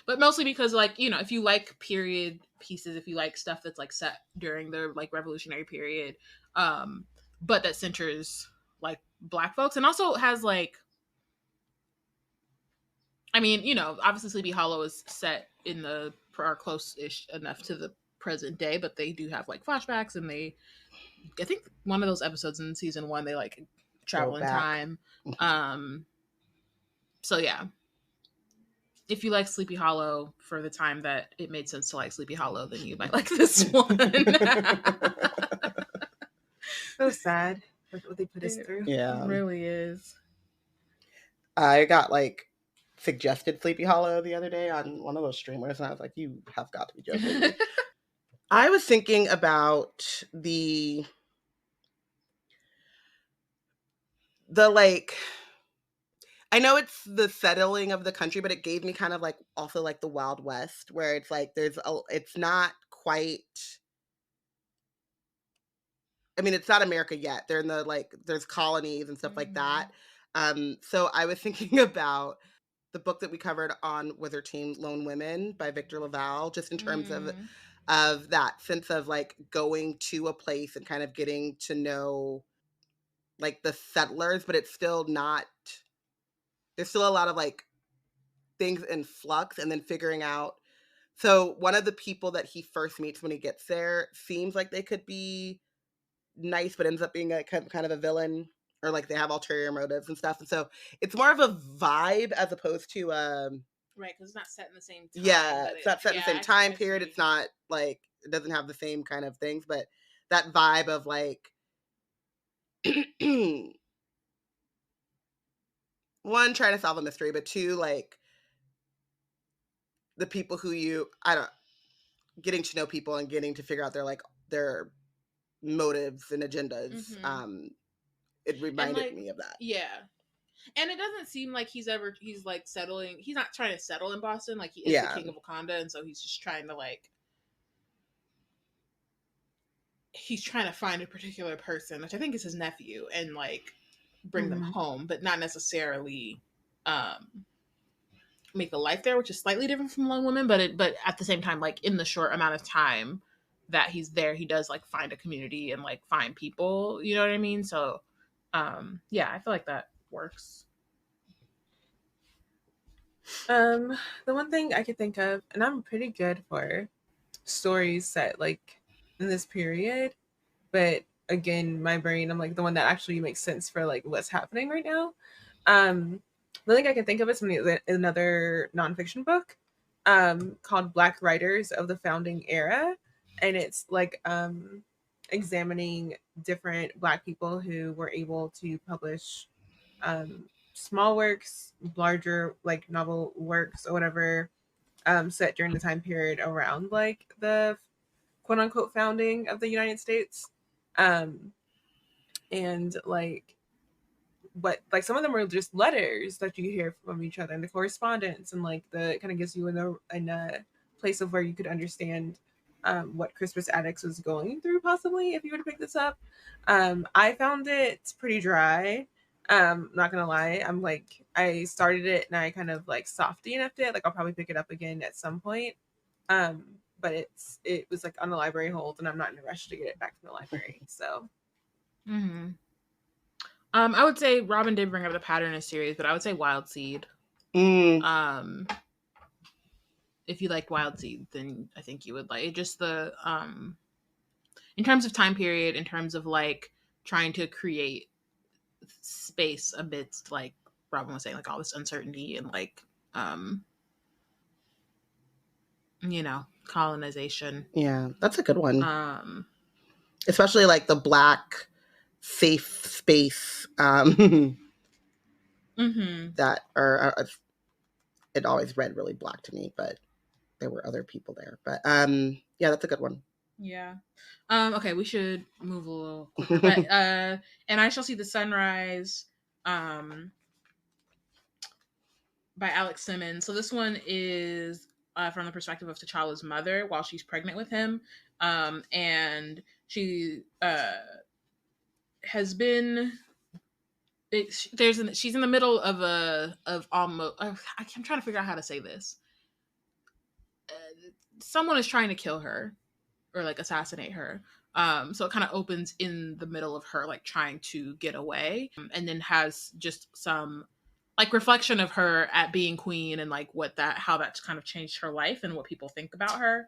But mostly because like, if you like period pieces, if you like stuff that's like set during the like revolutionary period, but that centers like Black folks, and also has like, I mean, obviously Sleepy Hollow is set in are close-ish enough to the present day, but they do have like flashbacks, and I think one of those episodes in season 1, they like travel in time. So yeah, if you like Sleepy Hollow for the time that it made sense to like Sleepy Hollow, then you might like this one. So sad what they put us through. Yeah, it really is. I got like suggested Sleepy Hollow the other day on one of those streamers, and I was like, you have got to be joking. I was thinking about the like, I know it's the settling of the country, but it gave me kind of like also like the Wild West, where it's like it's not quite, I mean, it's not America yet. They're in the like, there's colonies and stuff like that. So I was thinking about the book that we covered on with her team, Lone Women by Victor LaValle, just in terms of that sense of like going to a place and kind of getting to know like the settlers, but it's still not, there's still a lot of like things in flux, and then figuring out. So one of the people that he first meets when he gets there seems like they could be nice, but ends up being a kind of a villain, or like they have ulterior motives and stuff. And so it's more of a vibe as opposed to right, because it's not set in the same time. Yeah, it's not set in the same time period. It's not like, it doesn't have the same kind of things, but that vibe of like one, trying to solve a mystery, but 2, like the people who getting to know people and getting to figure out their motives and agendas. It reminded me of that. Yeah. And it doesn't seem like he's like settling. He's not trying to settle in Boston. Like, he is the king of Wakanda, and so he's just trying to like. He's trying to find a particular person, which I think is his nephew, and like bring them home, but not necessarily make a life there, which is slightly different from Lone Women. But at the same time, like in the short amount of time that he's there, he does like find a community and like find people. You know what I mean? So, yeah, I feel like that works. The one thing I could think of, and I'm pretty good for stories set like in this period, but again, my brain, I'm like the one that actually makes sense for like what's happening right now. The thing I can think of is another nonfiction book called Black Writers of the Founding Era, and it's like examining different Black people who were able to publish small works, larger like novel works or whatever, set during the time period around like the quote unquote founding of the United States. And like what, like some of them were just letters that you hear from each other and the correspondence, and like the kind of gives you in a place of where you could understand what Crispus Attucks was going through, possibly, if you were to pick this up. I found it pretty dry. Not gonna lie, I'm like, I started it and I kind of like softy enough it. Like I'll probably pick it up again at some point. But it was like on the library hold, and I'm not in a rush to get it back from the library. So. Mm-hmm. I would say Robin did bring up the pattern of series, but I would say Wild Seed. If you liked Wild Seed, then I think you would like it. Just the in terms of time period, in terms of like trying to create space amidst, like Robin was saying, like all this uncertainty and like colonization. Yeah, that's a good one. Especially like the Black safe space that are it always read really Black to me, but there were other people there. But yeah, that's a good one. Yeah. Okay, we should move a little quicker. But And I Shall See the Sunrise by Alex Simmons. So this one is from the perspective of T'Challa's mother while she's pregnant with him. And she has been she's in the middle of almost I'm trying to figure out how to say this. Someone is trying to kill her or like assassinate her. So it kind of opens in the middle of her like trying to get away, and then has just some like reflection of her at being queen and like how that's kind of changed her life and what people think about her.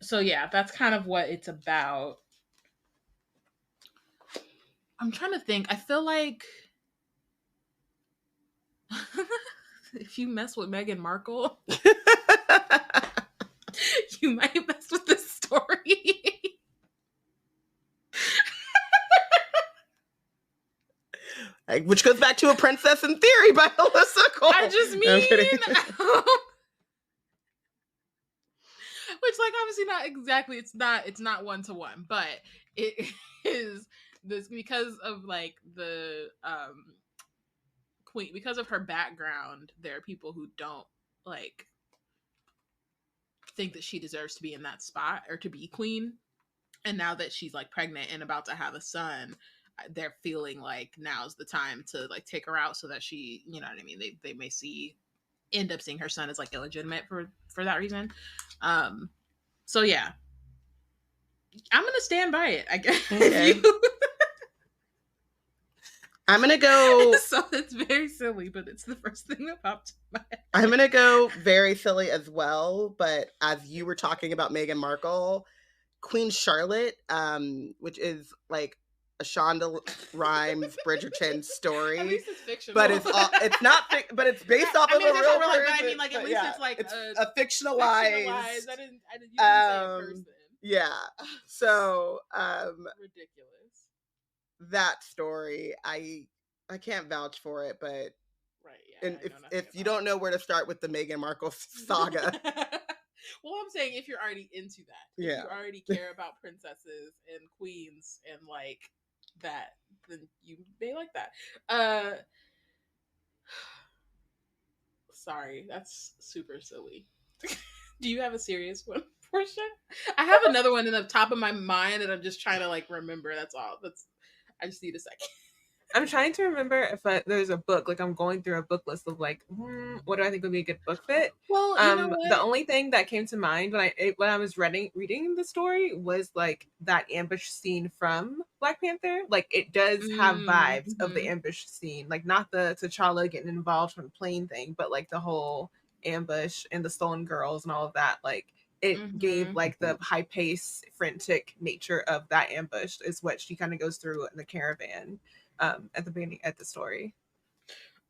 So yeah, that's kind of what it's about. I'm trying to think. I feel like if you mess with Meghan Markle, you might mess with this story. Which goes back to A Princess in Theory by Alyssa Cole. I just mean, which like obviously not exactly. It's not 1-to-1, but it is this because of like the queen, because of her background. There are people who don't like think that she deserves to be in that spot or to be queen, and now that she's like pregnant and about to have a son, they're feeling like now's the time to like take her out so that she, you know what I mean, they may end up seeing her son as like illegitimate for that reason. So yeah, I'm gonna stand by it, I guess. Okay. I'm gonna go. So it's very silly, but it's the first thing that popped in my head. I'm gonna go very silly as well, but as you were talking about Meghan Markle, Queen Charlotte, which is like a Shonda Rhimes Bridgerton story. At least it's fictional, but it's not. But it's based off of a real person. But I mean, like at least it's like it's a fictionalized. I didn't say a person. Yeah. So ridiculous. That story, I can't vouch for it, but right. Yeah. And if you don't know where to start with the Meghan Markle saga. Well, I'm saying if you're already into that, if you already care about princesses and queens and like that, then you may like that. Sorry, that's super silly. Do you have a serious one, Portia? I have another one in the top of my mind and I'm just trying to like remember. That's all. I just need a second. I'm trying to remember if there's a book. Like, I'm going through a book list of like, what do I think would be a good book fit? Well, you know what? The only thing that came to mind when I was reading the story was like that ambush scene from Black Panther. Like, it does have vibes of the ambush scene, like not the T'Challa getting involved from the plane thing, but like the whole ambush and the stolen girls and all of that. Like, it gave like the high pace, frantic nature of that ambush is what she kind of goes through in the caravan. At the beginning at the story.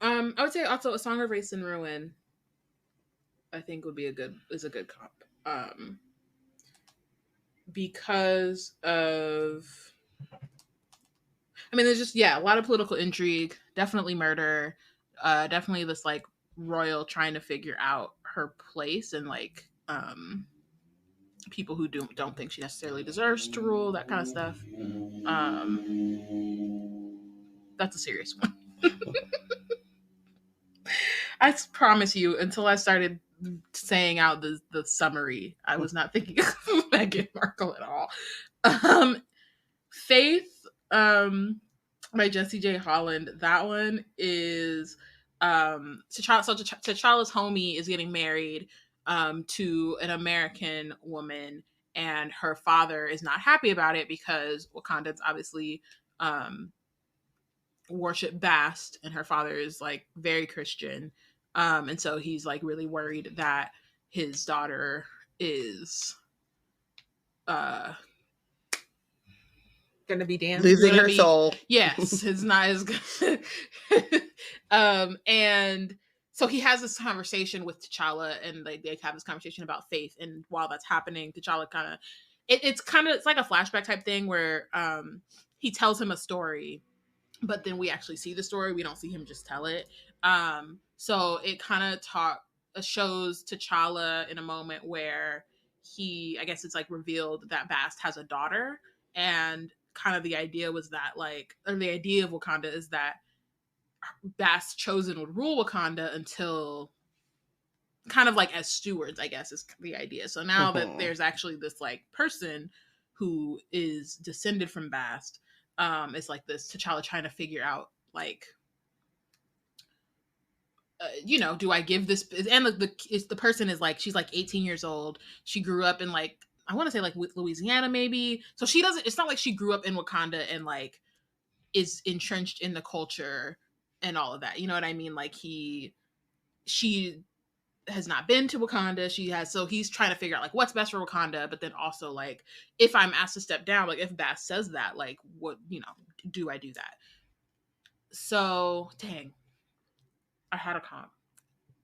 I would say also A Song of Race and Ruin, I think would be a good comp. Because of, I mean, there's just a lot of political intrigue, definitely murder, definitely this like royal trying to figure out her place and like people who don't think she necessarily deserves to rule, that kind of stuff. That's a serious one. I promise you, until I started saying out the summary, I was not thinking of Meghan Markle at all. Faith, by Jesse J. Holland. That one is T'Challa's homie is getting married to an American woman, and her father is not happy about it because Wakandans obviously worship Bast, and her father is like very Christian, and so he's like really worried that his daughter is gonna be damned, losing her soul. Yes, it's not as good. And so he has this conversation with T'Challa, and they have this conversation about faith. And while that's happening, T'Challa kind of it's like a flashback type thing where he tells him a story, but then we actually see the story. We don't see him just tell it. So it kind of shows T'Challa in a moment where I guess it's like revealed that Bast has a daughter, and kind of the idea was that the idea of Wakanda is that Bast's chosen would rule Wakanda until kind of like as stewards, I guess is the idea. So now that there's actually this like person who is descended from Bast, it's like this T'Challa trying to figure out like, do I give this? And the person is like, she's like 18 years old. She grew up in like, I want to say like Louisiana maybe. So she doesn't, it's not like she grew up in Wakanda and like is entrenched in the culture and all of that. You know what I mean? Like she has not been to Wakanda. So he's trying to figure out like what's best for Wakanda, but then also like if I'm asked to step down, like if Bast says that, like what, do I do that? So dang, I had a comp.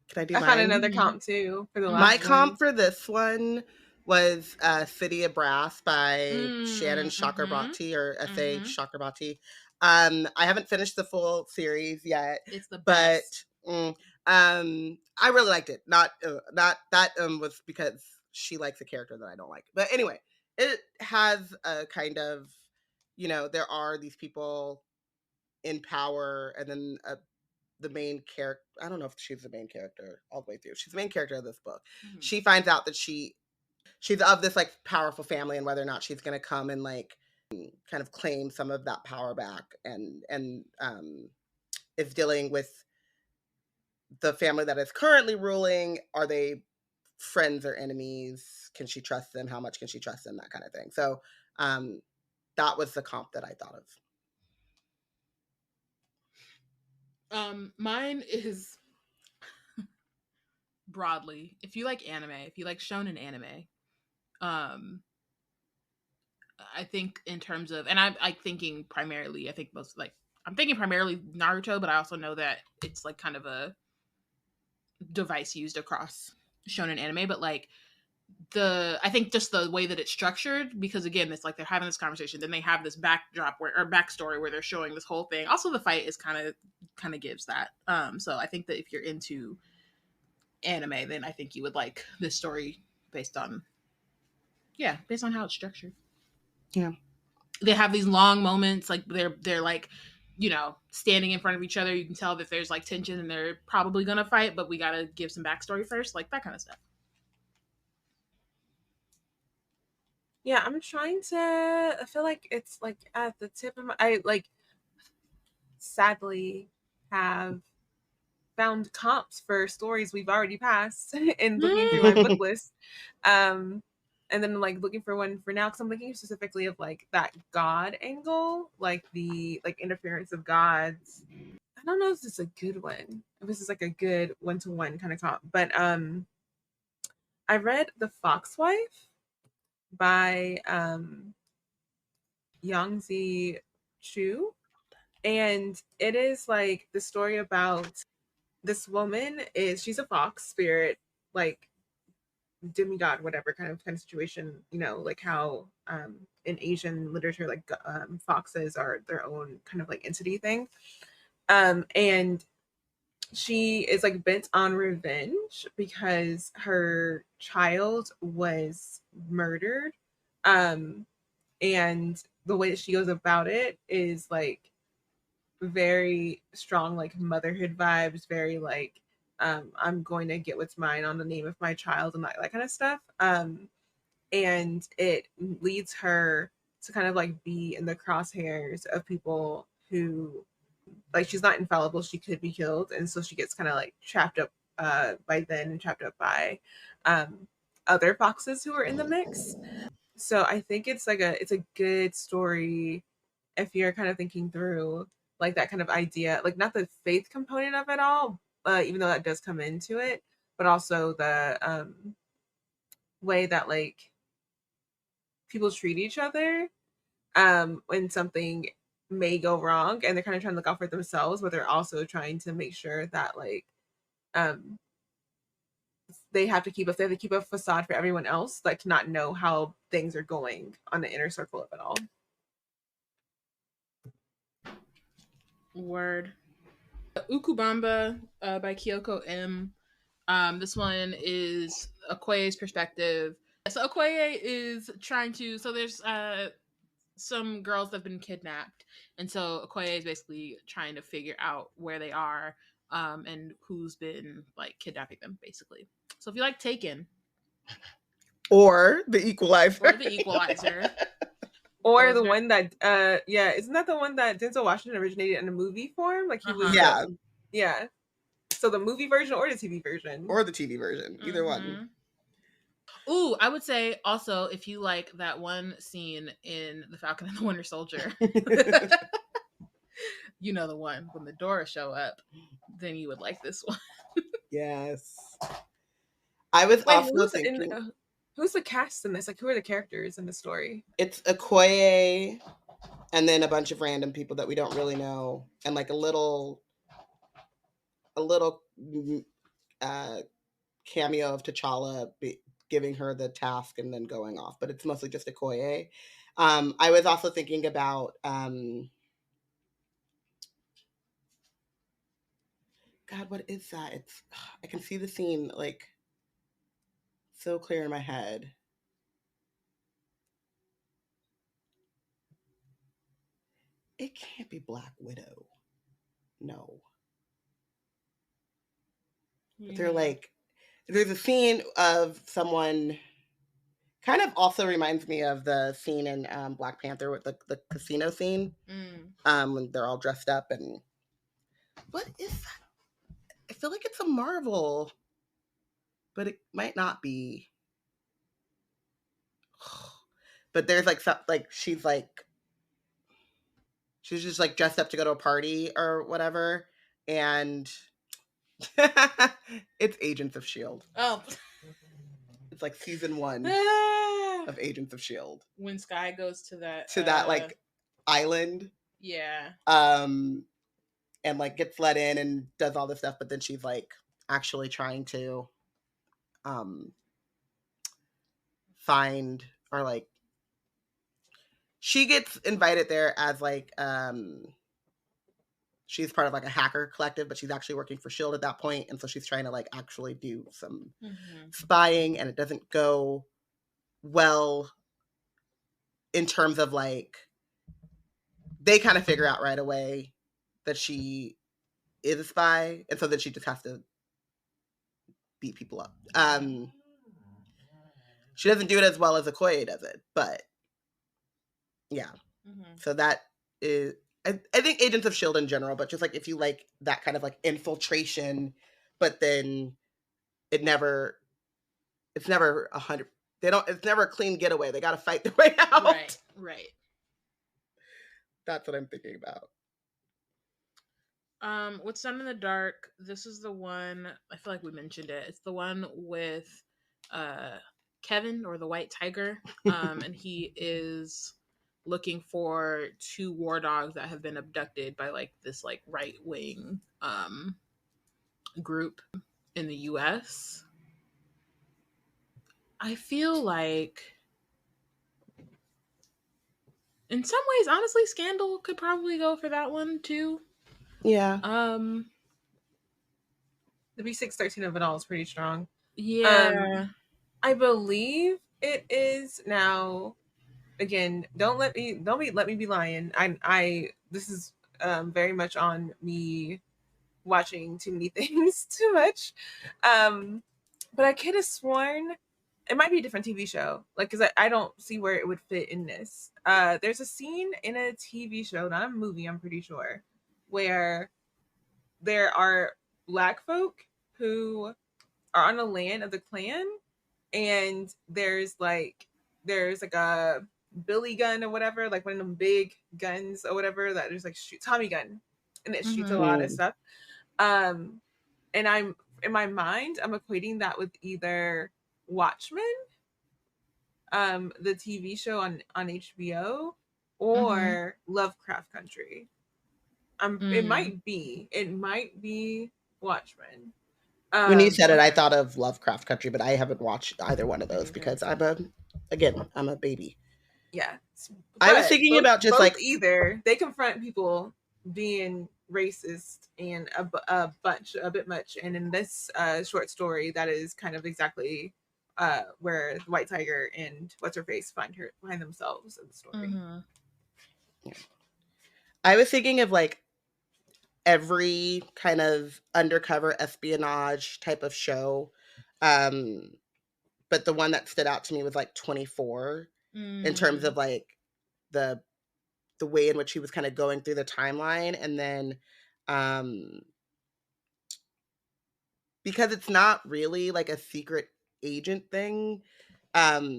Can I do I mine? had another comp too for the last My comp for this one was City of Brass by Shannon Chakraborty or S.A. Chakraborty. I haven't finished the full series yet. It's the best. But I really liked it. Not that was because she likes a character that I don't like. But anyway, it has a kind of, there are these people in power, and then the main character, I don't know if she's the main character all the way through. She's the main character of this book. She finds out that she's of this like powerful family, and whether or not she's going to come and like kind of claim some of that power back, and is dealing with the family that is currently ruling. Are they friends or enemies? Can she trust them? How much can she trust them? That kind of thing. So that was the comp that I thought of. Mine is broadly, if you like anime, if you like shonen anime, I think in terms of, and I'm thinking primarily, I'm thinking primarily Naruto, but I also know that it's like kind of a device used across shonen anime, but like I think just the way that it's structured, because again, it's like they're having this conversation, then they have this backdrop or backstory where they're showing this whole thing. Also, the fight is kind of gives that. So I think that if you're into anime, then I think you would like this story based on how it's structured. Yeah, they have these long moments, like they're like standing in front of each other. You can tell that there's like tension and they're probably gonna fight, but we gotta give some backstory first, like that kind of stuff. Yeah, I'm trying to. I feel like it's like at the tip of my. I like sadly have found comps for stories we've already passed in looking through my book list. And then like looking for one for now because I'm thinking specifically of like that God angle, like the like interference of gods. I don't know if this is a good one. If this is like a good one-to-one kind of comp, but I read The Foxwife by Yangzi Chu, and it is like the story about this woman she's a fox spirit, like demigod, whatever kind of situation, like how in Asian literature, like foxes are their own kind of like entity thing. And she is like bent on revenge because her child was murdered. And the way that she goes about it is like very strong, like motherhood vibes, very like I'm going to get what's mine on the name of my child and that kind of stuff. And it leads her to kind of like be in the crosshairs of people who, like, she's not infallible, she could be killed, and so she gets kind of like trapped up by then and trapped up by other foxes who are in the mix. So I think it's a good story if you're kind of thinking through like that kind of idea, like not the faith component of it all, even though that does come into it, but also the way that like people treat each other when something may go wrong, and they're kind of trying to look out for themselves, but they're also trying to make sure that like um they have to keep a facade for everyone else, like to not know how things are going on the inner circle of it all. Word. Ukubamba by Kyoko M. This one is Okoye's perspective. So Okoye is trying to. So there's some girls that have been kidnapped, and so Okoye is basically trying to figure out where they are and who's been like kidnapping them, basically. So if you like Taken or The Equalizer, or the one that isn't that the one that Denzel Washington originated in a movie form? Like he was yeah. So the movie version or the TV version? Or the TV version. Either one. Ooh, I would say also if you like that one scene in The Falcon and the Winter Soldier, you know the one when the Dora show up, then you would like this one. Yes. I was also thinking... who's the cast in this? Like, who are the characters in the story? It's Okoye, and then a bunch of random people that we don't really know, and like a little cameo of T'Challa giving her the task and then going off, but it's mostly just Okoye. I was also thinking about God, what is that? I can see the scene like so clear in my head. It can't be Black Widow. No. They're like, there's a scene of someone, kind of also reminds me of the scene in Black Panther with the casino scene. When they're all dressed up. And what is that? I feel like it's a Marvel, but it might not be. But there's like some, like she's just like dressed up to go to a party or whatever, and it's Agents of S.H.I.E.L.D. Oh. It's like season 1 of Agents of S.H.I.E.L.D. When Skye goes to that like island. Yeah. And like gets let in and does all this stuff, but then she's like actually trying to find, or like she gets invited there as like she's part of like a hacker collective, but she's actually working for S.H.I.E.L.D. at that point, and so she's trying to like actually do some spying, and it doesn't go well in terms of like they kind of figure out right away that she is a spy, and so then she just has to beat people up. She doesn't do it as well as Okoye does it, but yeah. So that is, I think Agents of S.H.I.E.L.D. in general, but just like if you like that kind of like infiltration, but then it's never 100. It's never a clean getaway. They got to fight their way out. Right. That's what I'm thinking about. What's Done in the Dark? This is the one, I feel like we mentioned it. It's the one with Kevin, or the White Tiger. And he is looking for 2 war dogs that have been abducted by like this like right-wing group in the US. I feel like in some ways, honestly, Scandal could probably go for that one too. Yeah. The B613 of it all is pretty strong. Yeah. I believe it is now. Again, don't let me be lying. I this is very much on me watching too many things too much. But I could have sworn it might be a different TV show. Like, because I don't see where it would fit in this. There's a scene in a TV show, not a movie, I'm pretty sure, where there are Black folk who are on the land of the clan, and there's like a Billy gun or whatever, like one of them big guns or whatever that there's like Tommy gun, and it shoots a lot of stuff. And I'm in my mind, I'm equating that with either Watchmen, the TV show on HBO, or Lovecraft Country. It might be Watchmen. When you said it, I thought of Lovecraft Country, but I haven't watched either one of those because I'm a baby. Yeah. I was thinking about just like either they confront people being racist and a bit much, and in this short story, that is kind of exactly where the White Tiger and what's her face find themselves in the story. I was thinking of like every kind of undercover espionage type of show, but the one that stood out to me was like 24 in terms of like the way in which he was kind of going through the timeline, and then because it's not really like a secret agent thing, what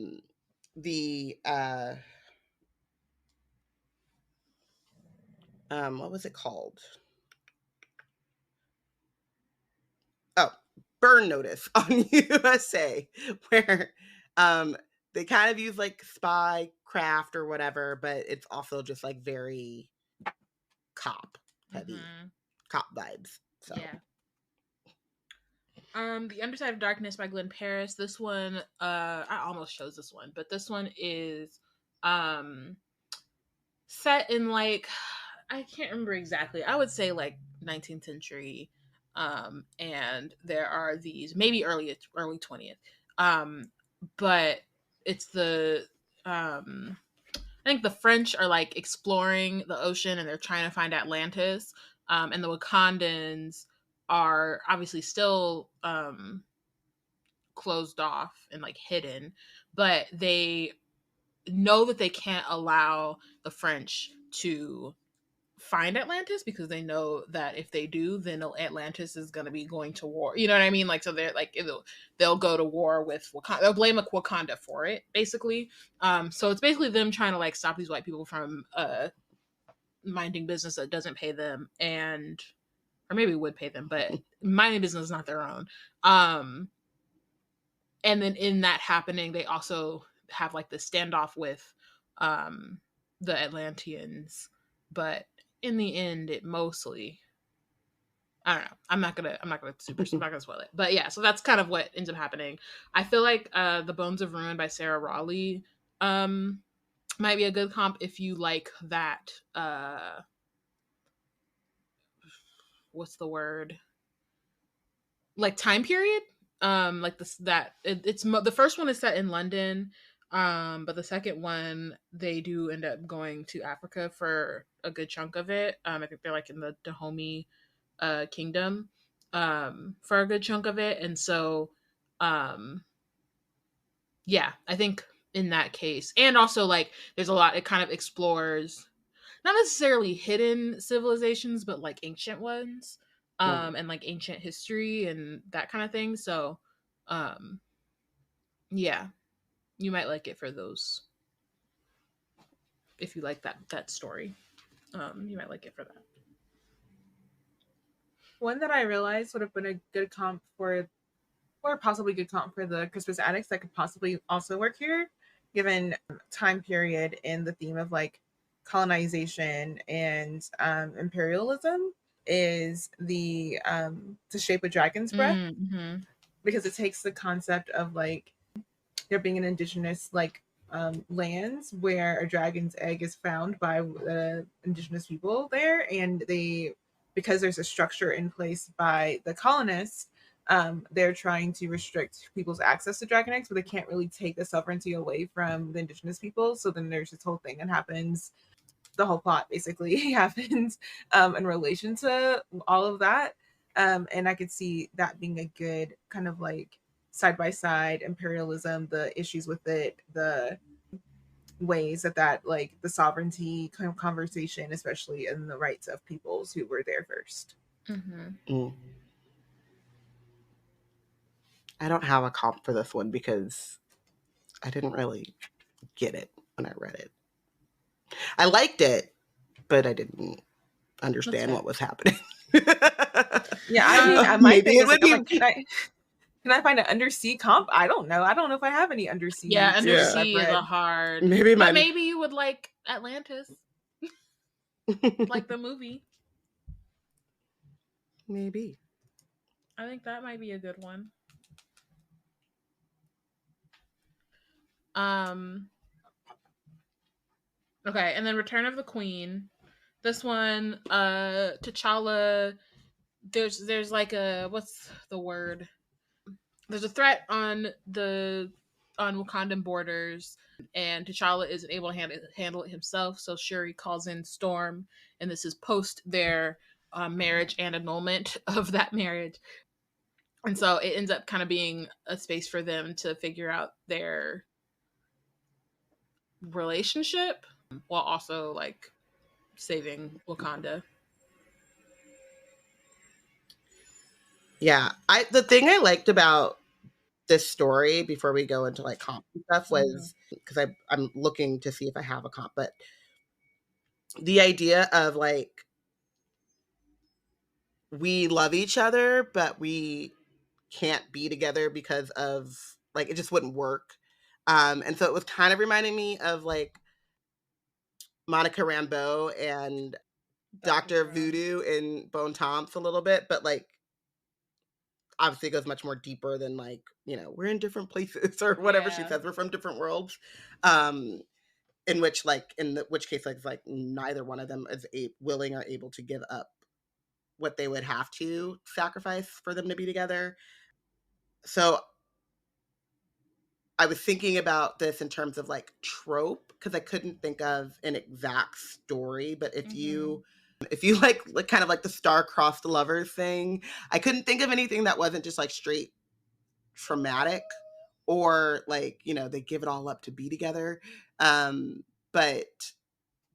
was it called? Oh, Burn Notice on USA, where they kind of use like spy craft or whatever, but it's also just like very cop heavy, cop vibes. So yeah. The Underside of Darkness by Glenn Paris. This one, I almost chose this one, but this one is set in like, I can't remember exactly. I would say like 19th century. And there are these maybe early 20th. But it's the I think the French are like exploring the ocean and they're trying to find Atlantis. And the Wakandans are obviously still closed off and like hidden, but they know that they can't allow the French to find Atlantis because they know that if they do, then Atlantis is going to be going to war. You know what I mean? Like, so they're like, they'll go to war with Wakanda. They'll blame Wakanda for it, basically. So it's basically them trying to like stop these white people from minding business that doesn't pay them, or maybe would pay them, but minding business is not their own. And then in that happening, they also have like the standoff with the Atlanteans, but in the end, it mostly, I don't know. I'm not gonna spoil it. But yeah, so that's kind of what ends up happening. I feel like The Bones of Ruin by Sarah Raleigh might be a good comp if you like that. What's the word? Like time period. Like this, that it's the first one is set in London. But the second one, they do end up going to Africa for a good chunk of it. I think they're like in the Dahomey kingdom for a good chunk of it. And so, yeah, I think in that case, and also like there's a lot, it kind of explores not necessarily hidden civilizations, but like ancient ones, and like ancient history and that kind of thing. So, yeah, you might like it for those. If you like that story, you might like it for that. One that I realized would have been a good comp for, or possibly good comp for the Christmas Addicts that could possibly also work here, given time period and the theme of like colonization and imperialism, is the To Shape a Dragon's Breath, Mm-hmm. because it takes the concept of like there being an indigenous like lands where a dragon's egg is found by indigenous people there, and they, because there's a structure in place by the colonists, they're trying to restrict people's access to dragon eggs, but they can't really take the sovereignty away from the indigenous people. So then there's this whole thing that happens. The whole plot basically happens in relation to all of that. And I could see that being a good kind of like side by side imperialism, the issues with it, the ways that like the sovereignty kind of conversation, especially in the rights of peoples who were there first. Mm-hmm. I don't have a comp for this one because I didn't really get it when I read it. I liked it, but I didn't understand what was happening. Yeah, I mean, maybe it would be. Like, can I find an undersea comp? I don't know. I don't know if I have any undersea. Yeah, undersea is a hard. Maybe maybe you would like Atlantis, like the movie. Maybe. I think that might be a good one. Okay, and then Return of the Queen. This one, T'Challa. There's like a, what's the word? There's a threat on Wakandan borders, and T'Challa isn't able to handle it himself. So Shuri calls in Storm, and this is post their marriage and annulment of that marriage. And so it ends up kind of being a space for them to figure out their relationship while also like saving Wakanda. Yeah, the thing I liked about this story before we go into like comp and stuff was because I'm looking to see if I have a comp, but the idea of like we love each other, but we can't be together because of like it just wouldn't work. And so it was kind of reminding me of like Monica Rambeau and Dr. Voodoo in Bone Tomps a little bit, but like obviously it goes much more deeper than like, you know, we're in different places or whatever she says, we're from different worlds. In which like which case like neither one of them is willing or able to give up what they would have to sacrifice for them to be together. So I was thinking about this in terms of like trope because I couldn't think of an exact story, but if you like kind of like the star-crossed lovers thing, I couldn't think of anything that wasn't just like straight traumatic or like, you know, they give it all up to be together. But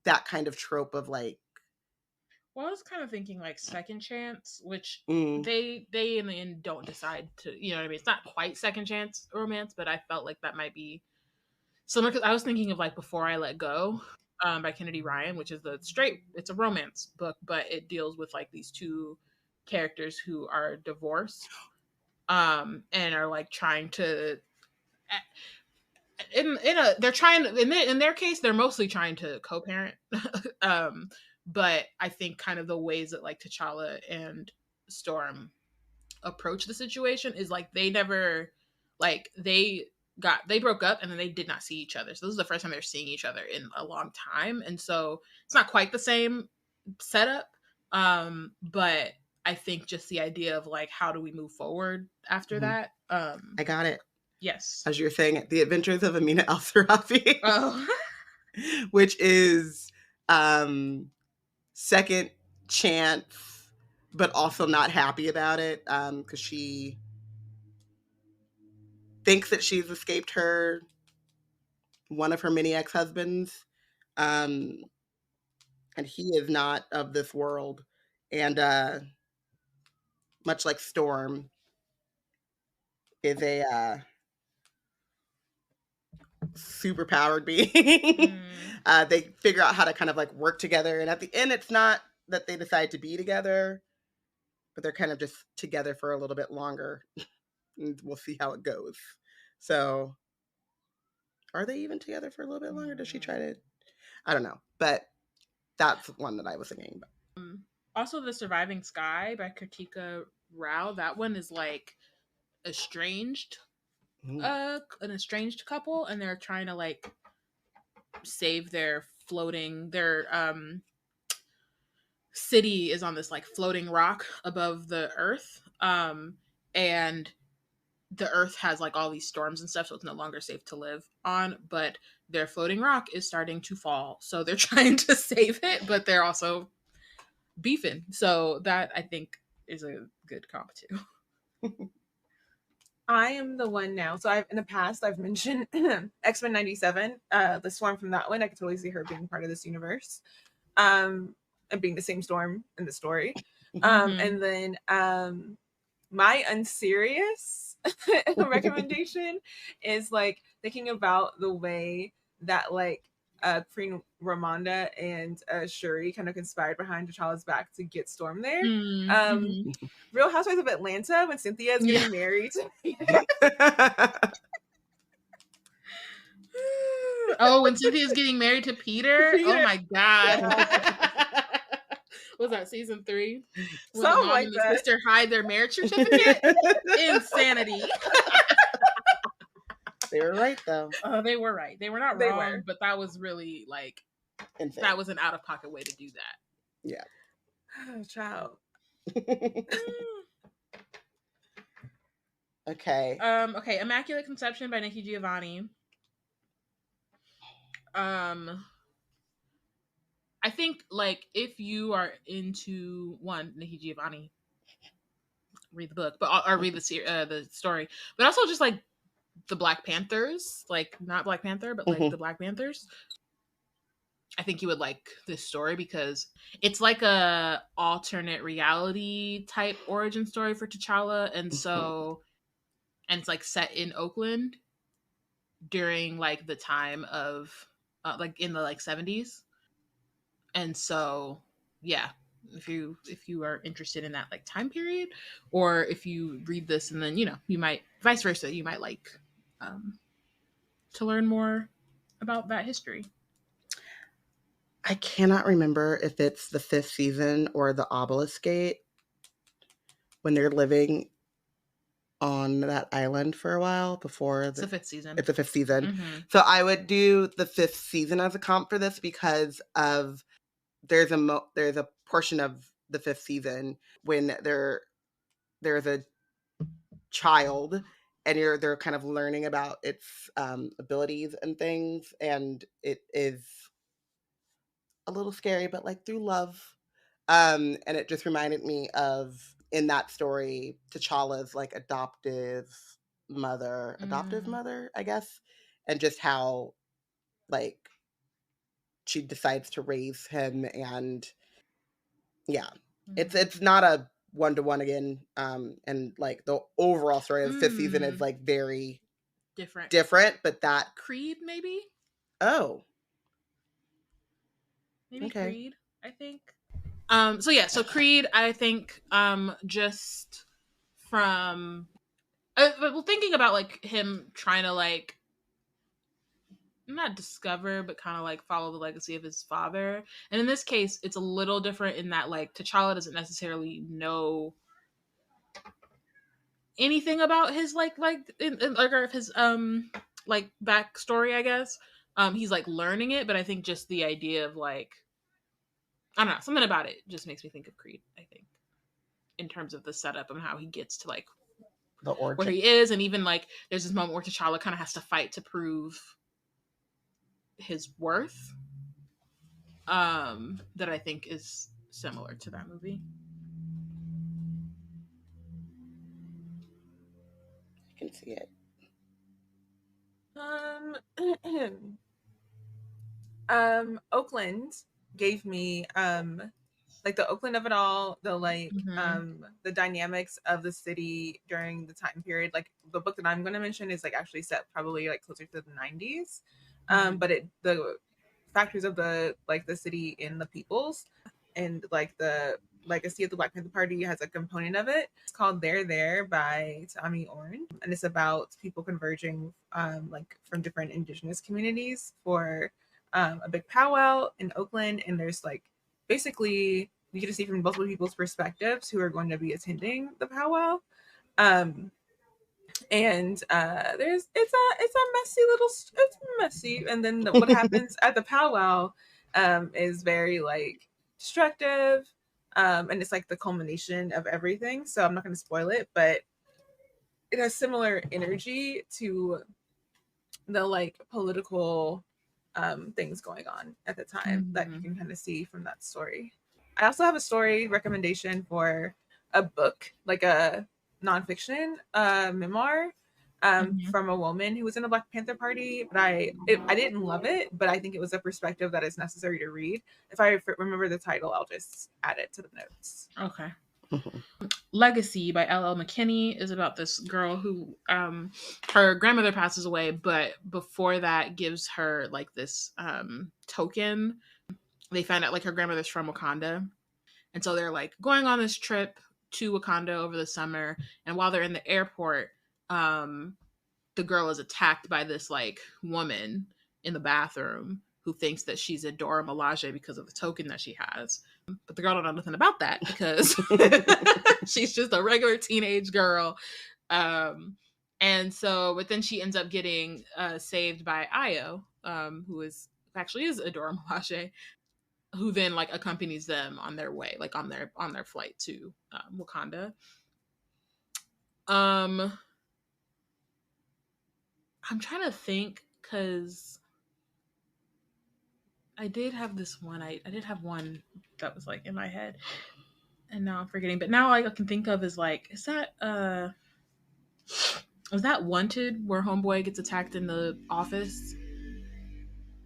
that kind of trope of like, well, I was kind of thinking like Second Chance, which they in the end don't decide to, you know what I mean? It's not quite Second Chance romance, but I felt like that might be similar because I was thinking of like Before I Let Go by Kennedy Ryan, which is it's a romance book, but it deals with like these two characters who are divorced and are like trying to in their case they're mostly trying to co-parent but I think kind of the ways that like T'Challa and Storm approach the situation is like they never like they broke up and then they did not see each other, so this is the first time they're seeing each other in a long time, and so it's not quite the same setup, but I think just the idea of like how do we move forward after that. I got it. Yes. As you're saying, The Adventures of Amina El-Sarafi. Oh. Which is second chance, but also not happy about it because she thinks that she's escaped one of her many ex-husbands, and he is not of this world. And much like Storm is a super powered being, they figure out how to kind of like work together. And at the end, it's not that they decide to be together, but they're kind of just together for a little bit longer. And we'll see how it goes. So, are they even together for a little bit longer? Does she try to? I don't know. But that's one that I was thinking about. Also, The Surviving Sky by Kartika Rao. That one is like estranged, an estranged couple, and they're trying to like save their city is on this like floating rock above the earth, and the earth has like all these storms and stuff, so it's no longer safe to live on, but their floating rock is starting to fall, so they're trying to save it, but they're also beefing. So that I think is a good comp too. I am the one now. So in the past I've mentioned X-Men 97, the Storm from that one. I could totally see her being part of this universe, and being the same Storm in the story. And then my unserious recommendation is like thinking about the way that like Queen Ramonda and Shuri kind of conspired behind T'Challa's back to get Storm there. Real Housewives of Atlanta, when Cynthia is getting married. Oh, when Cynthia's getting married to Peter? Oh my god. Was that season 3? When Something the mom like and the that. sister hide their marriage certificate? Insanity. They were right, though. They were right. They were not wrong, but that was really like insane. That was an out-of-pocket way to do that. Yeah. Oh, child. Okay. Okay. Immaculate Conception by Nikki Giovanni. I think like if you are into Nikki Giovanni, read the book, or read the story, but also just like the Black Panthers, like not Black Panther, but like the Black Panthers. I think you would like this story because it's like a alternate reality type origin story for T'Challa, and so, and it's like set in Oakland during like the time of like in the like 70s, and so yeah, if you are interested in that like time period, or if you read this and then you might vice versa, you might like to learn more about that history. I cannot remember if it's the 5th season or the Obelisk Gate when they're living on that island for a while before it's the 5th season. It's the 5th season. So I would do the 5th season as a comp for this because of there's a portion of the 5th season when there's a child and they're kind of learning about its abilities and things, and it is a little scary, but like through love. And it just reminded me of, in that story, T'Challa's like adoptive mother, I guess, and just how like she decides to raise him, and it's not a 1-to-1 again, and like the overall story of the 5th season is like very different, but that Creed maybe okay. Creed, I think. So Creed, I think just from thinking about like him trying to like not discover but kind of like follow the legacy of his father, and in this case it's a little different in that like T'Challa doesn't necessarily know anything about his like his like backstory, I guess. He's like learning it, but I think just the idea of like, I don't know, something about it just makes me think of Creed, I think, in terms of the setup and how he gets to like where he is, and even like there's this moment where T'Challa kind of has to fight to prove his worth. That I think is similar to that movie. I can see it. Oakland gave me like the Oakland of it all, the like the dynamics of the city during the time period. Like the book that I'm going to mention is like actually set probably like closer to the 90s, but the factors of the like the city in the peoples and like the legacy of the Black Panther Party has a component of it. It's called They're There by Tommy Orange, and it's about people converging like from different indigenous communities for a big powwow in Oakland. And there's like basically you get to see from multiple people's perspectives who are going to be attending the powwow. And there's it's a messy little, it's messy, and then what happens at the powwow is very like destructive, and it's like the culmination of everything, so I'm not going to spoil it, but it has similar energy to the like political things going on at the time that you can kind of see from that story. I also have a story recommendation for a book, like a nonfiction memoir from a woman who was in the Black Panther Party, but I didn't love it, but I think it was a perspective that is necessary to read. If I remember the title, I'll just add it to the notes. Okay. Legacy by L.L. McKinney is about this girl who her grandmother passes away, but before that gives her like this token. They find out like her grandmother's from Wakanda, and so they're like going on this trip to Wakanda over the summer, and while they're in the airport, the girl is attacked by this like woman in the bathroom who thinks that she's a Dora Milaje because of the token that she has. But the girl don't know nothing about that because she's just a regular teenage girl. And so, but then she ends up getting saved by Ayo, who actually is a Dora Milaje, who then like accompanies them on their way, like on their flight to Wakanda. I'm trying to think because I did have this one. I did have one that was like in my head, and now I'm forgetting. But now all I can think of is like, is that was that Wanted where Homeboy gets attacked in the office?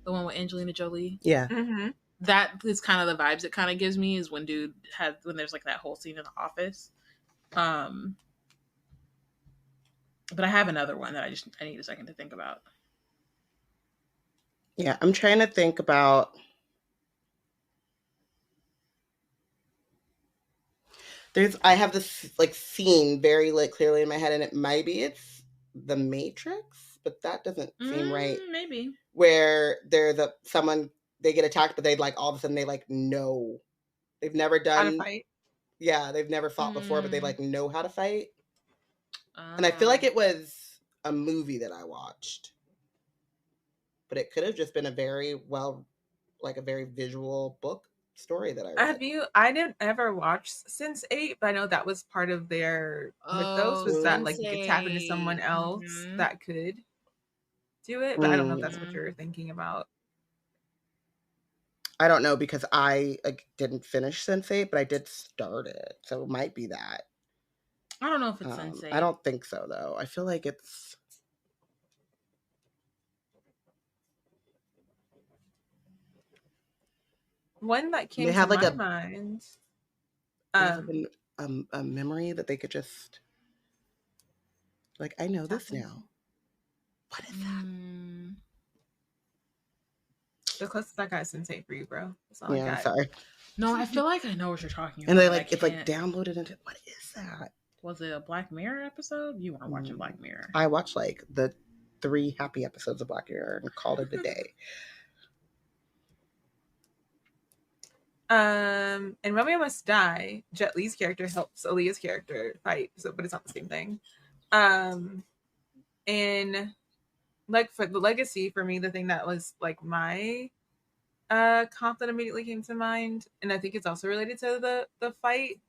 The one with Angelina Jolie. Yeah. That is kind of the vibes it kind of gives me, is when there's like that whole scene in the office. But I have another one that I need a second to think about. Yeah, I'm trying to think about. I have this like scene very like clearly in my head, and it's The Matrix, but that doesn't seem right. Maybe where there's someone, they get attacked, but they like all of a sudden they like know they've never done how to fight. Yeah, they've never fought before, but they like know how to fight. And I feel like it was a movie that I watched, but it could have just been a very visual book story that I read. I didn't ever watch Sense8, but I know that was part of their mythos, was that like you could tap into someone else that could do it, but I don't know if that's what you're thinking about. I don't know, because I didn't finish Sense8, but I did start it, so it might be that. I don't know if it's Sense8. I don't think so, though. I feel like it's... One that came to my mind. A memory that they could just... Like, I know this now. What is that? The closest I got is Sense8 for you, bro. That's all I got. Sorry. No, I feel like I know what you're talking about. And they it's like downloaded into... What is that? Was it a Black Mirror episode? You weren't watching Black Mirror. I watched like the 3 happy episodes of Black Mirror and called it a day. In Romeo Must Die, Jet Li's character helps Aaliyah's character fight, but it's not the same thing. And like for the Legacy, for me, the thing that was like my comp that immediately came to mind, and I think it's also related to the fight.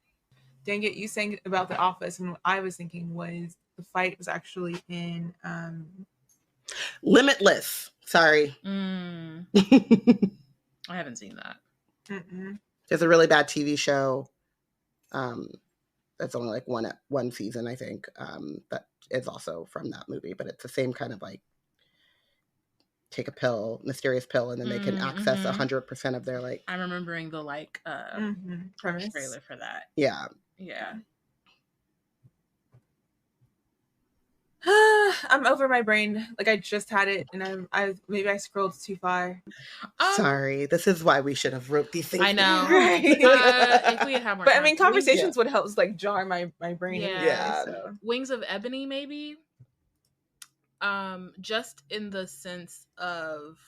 Dang it, you saying about The Office, and what I was thinking was the fight was actually in Limitless. Sorry. I haven't seen that. There's a really bad TV show. That's only like one season, I think. That is also from that movie, but it's the same kind of like take a pill, mysterious pill, and then they can access 100% of their like. I'm remembering the like premise trailer for that. Yeah. I'm over my brain. Like I just had it, and I maybe I scrolled too far. Sorry, this is why we should have wrote these things. I know. Right. If we had more But time. I mean, conversations would help like jar my brain. Yeah. Anyway, so. Wings of Ebony, maybe. Just in the sense of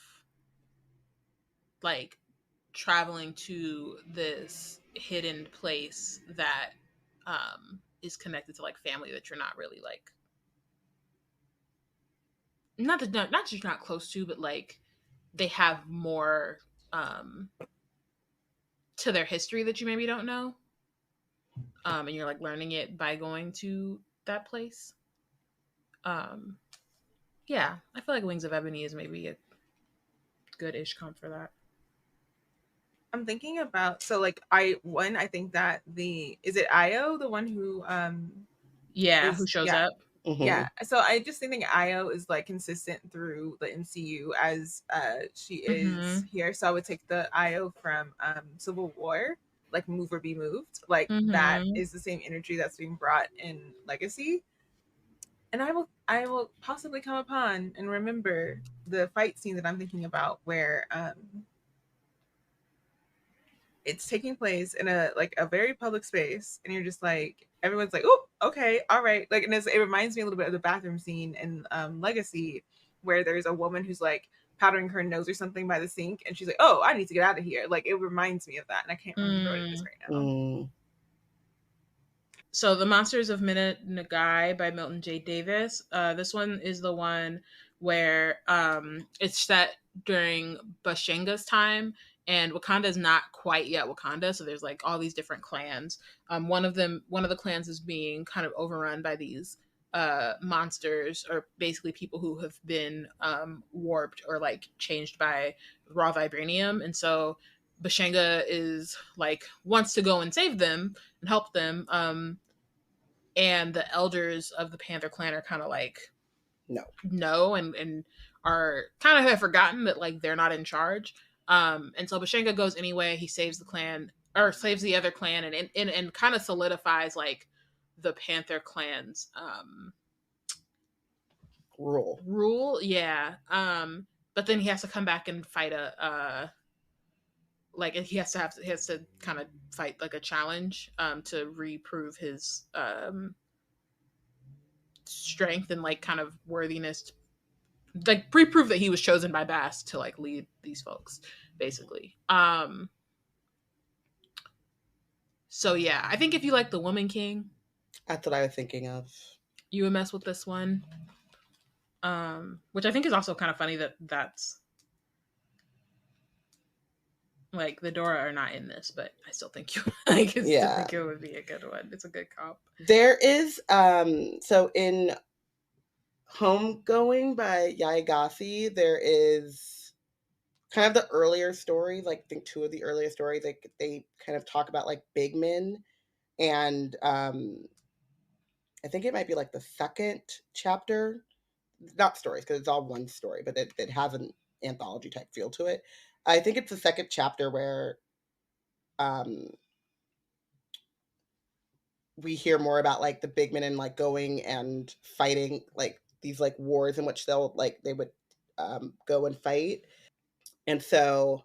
like traveling to this hidden place that is connected to like family that you're not really like not just not close to, but like they have more to their history that you maybe don't know, and you're like learning it by going to that place. Yeah, I feel like Wings of Ebony is maybe a good-ish comp for that. I'm thinking about I think that is it Io, the one who who shows up. Mm-hmm. Yeah, so I just think Io is like consistent through the MCU as she is here. So I would take the Io from Civil War, like Move or Be Moved. Like that is the same energy that's being brought in Legacy. And I will possibly come upon and remember the fight scene that I'm thinking about where it's taking place in a very public space, and you're just like, everyone's like, oh, okay, all right. Like, and it reminds me a little bit of the bathroom scene in Legacy, where there's a woman who's like powdering her nose or something by the sink, and she's like, oh, I need to get out of here. Like, it reminds me of that, and I can't remember what it is right now. So The Monsters of Minute Nagai by Milton J. Davis. This one is the one where it's set during Bashenga's time, and Wakanda is not quite yet Wakanda, so there's like all these different clans. One of the clans is being kind of overrun by these monsters, or basically people who have been warped or like changed by raw vibranium, and so Bashenga is like wants to go and save them and help them. And the elders of the Panther clan are kind of like no, and are kind of have forgotten that like they're not in charge. And so Bashenga goes anyway. He saves the clan, or saves the other clan, and kind of solidifies like the Panther clan's rule. Yeah. But then he has to come back and fight he has to kind of fight like a challenge to reprove his strength and like kind of worthiness, like pre-prove that he was chosen by Bast to like lead these folks, basically. So yeah, I think if you like The Woman King, that's what I was thinking of. You would mess with this one. Which I think is also kind of funny that that's like the Dora are not in this, but I still think still think it would be a good one. It's a good comp. There is so in Homegoing by Yaegasi, there is kind of the earlier stories, like I think two of the earlier stories, like they kind of talk about like big men, and I think it might be like the second chapter, not stories because it's all one story, but it has an anthology type feel to it. I think it's the second chapter where we hear more about like the big men and like going and fighting like these like wars in which they would go and fight. And so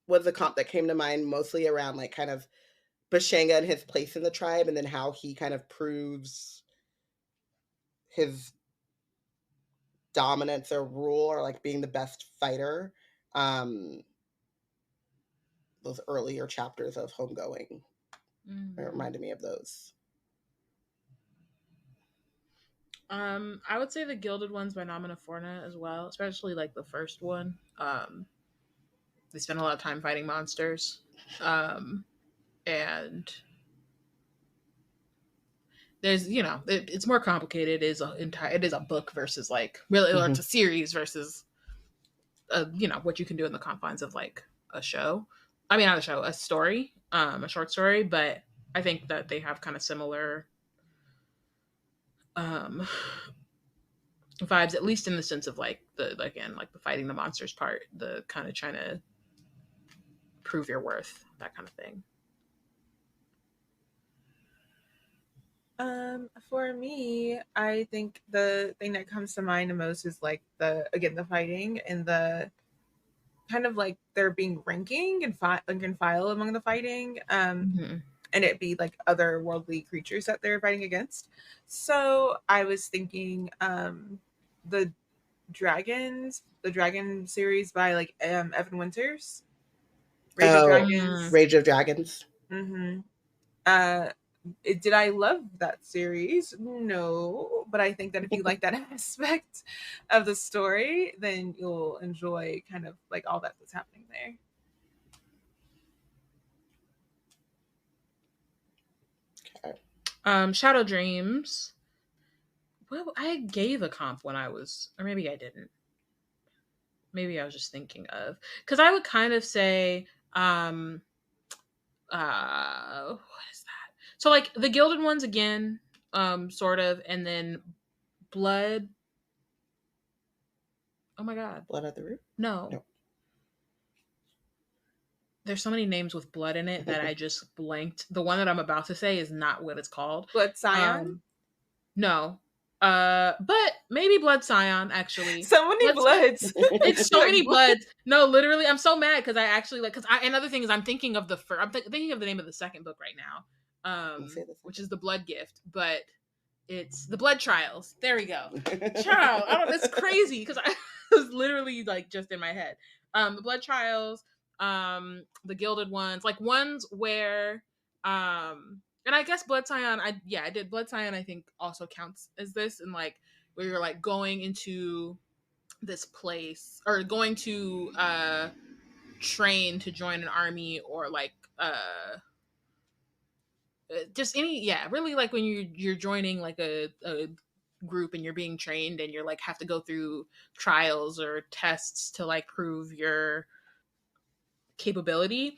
was the comp that came to mind mostly around like kind of Bashenga and his place in the tribe, and then how he kind of proves his dominance or rule, or like being the best fighter. Those earlier chapters of Homegoing it reminded me of those. I would say the Gilded Ones by Nomina Forna as well, especially like the first one. They spend a lot of time fighting monsters, and there's it's more complicated. It is a book versus like really, or it's a series versus what you can do in the confines of like a show. I mean, not a show, a story, a short story. But I think that they have kind of similar vibes, at least in the sense of like the fighting the monsters part, the kind of trying to prove your worth, that kind of thing. For me, I think the thing that comes to mind the most is like the fighting and the kind of like there being ranking and file among the fighting. And it be like otherworldly creatures that they're fighting against. So I was thinking the dragon series by like Evan Winters. Rage of Dragons. Rage of Dragons. Did I love that series? No, but I think that if you like that aspect of the story, then you'll enjoy kind of like all that's happening there. Okay. Shadow Dreams. Well, I gave a comp when I was, or maybe I didn't. Maybe I was just thinking of, because I would kind of say, what is that? So like the Gilded Ones again, sort of, and then Blood. Oh my God. Blood at the Root? No. There's so many names with blood in it that I just blanked. The one that I'm about to say is not what it's called. Blood Scion? No. But maybe Blood Scion, actually. So many bloods. It's so many bloods. No, literally, I'm so mad because I actually like, another thing is I'm thinking of thinking of the name of the second book right now, which is The Blood Gift, but it's The Blood Trials. There we go. Child, it's crazy because I was literally like just in my head. The Blood Trials, the Gilded Ones, like ones where, and I guess Blood Scion, I did. Blood Scion, I think, also counts as this, and like where you're like going into this place or going to train to join an army or like just really like when you're joining like a group and you're being trained and you're like have to go through trials or tests to like prove your capability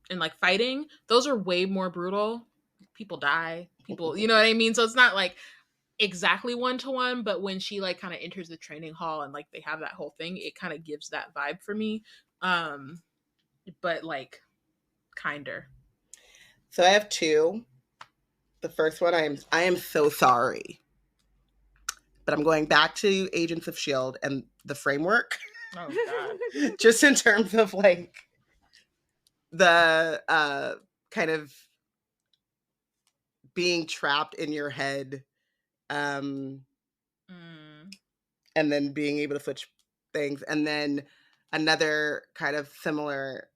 and like fighting. Those are way more brutal. People die, you know what I mean? So it's not like exactly 1-to-1, but when she like kind of enters the training hall and like they have that whole thing, it kind of gives that vibe for me. But like kinder. So I have two. The first one, I am so sorry, but I'm going back to Agents of S.H.I.E.L.D. and the framework. Oh God. Just in terms of like the kind of being trapped in your head, and then being able to switch things. And then another kind of similar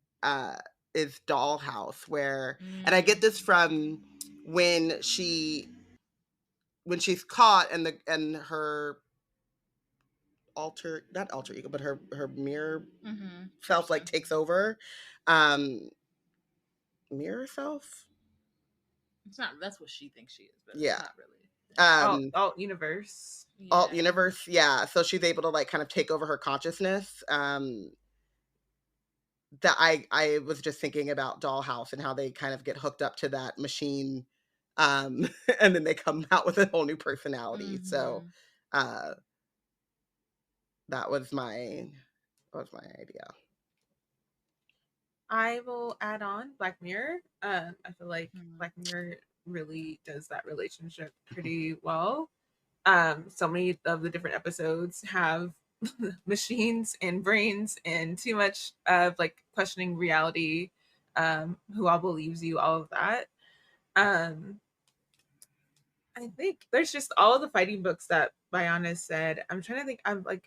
is Dollhouse, where and I get this from when she's caught and her not alter ego, but her mirror self like takes over. Mirror self? It's not, that's what she thinks she is, but yeah. It's not really. Alt universe. Yeah. Alt universe, yeah. So she's able to like kind of take over her consciousness. That I was just thinking about Dollhouse and how they kind of get hooked up to that machine, and then they come out with a whole new personality. So that was my idea. I will add on Black Mirror. I feel like Black Mirror really does that relationship pretty well. So many of the different episodes have machines and brains and too much of like questioning reality, who all believes you, all of that. I think there's just all of the fighting books that Bayana said. I'm trying to think. I'm like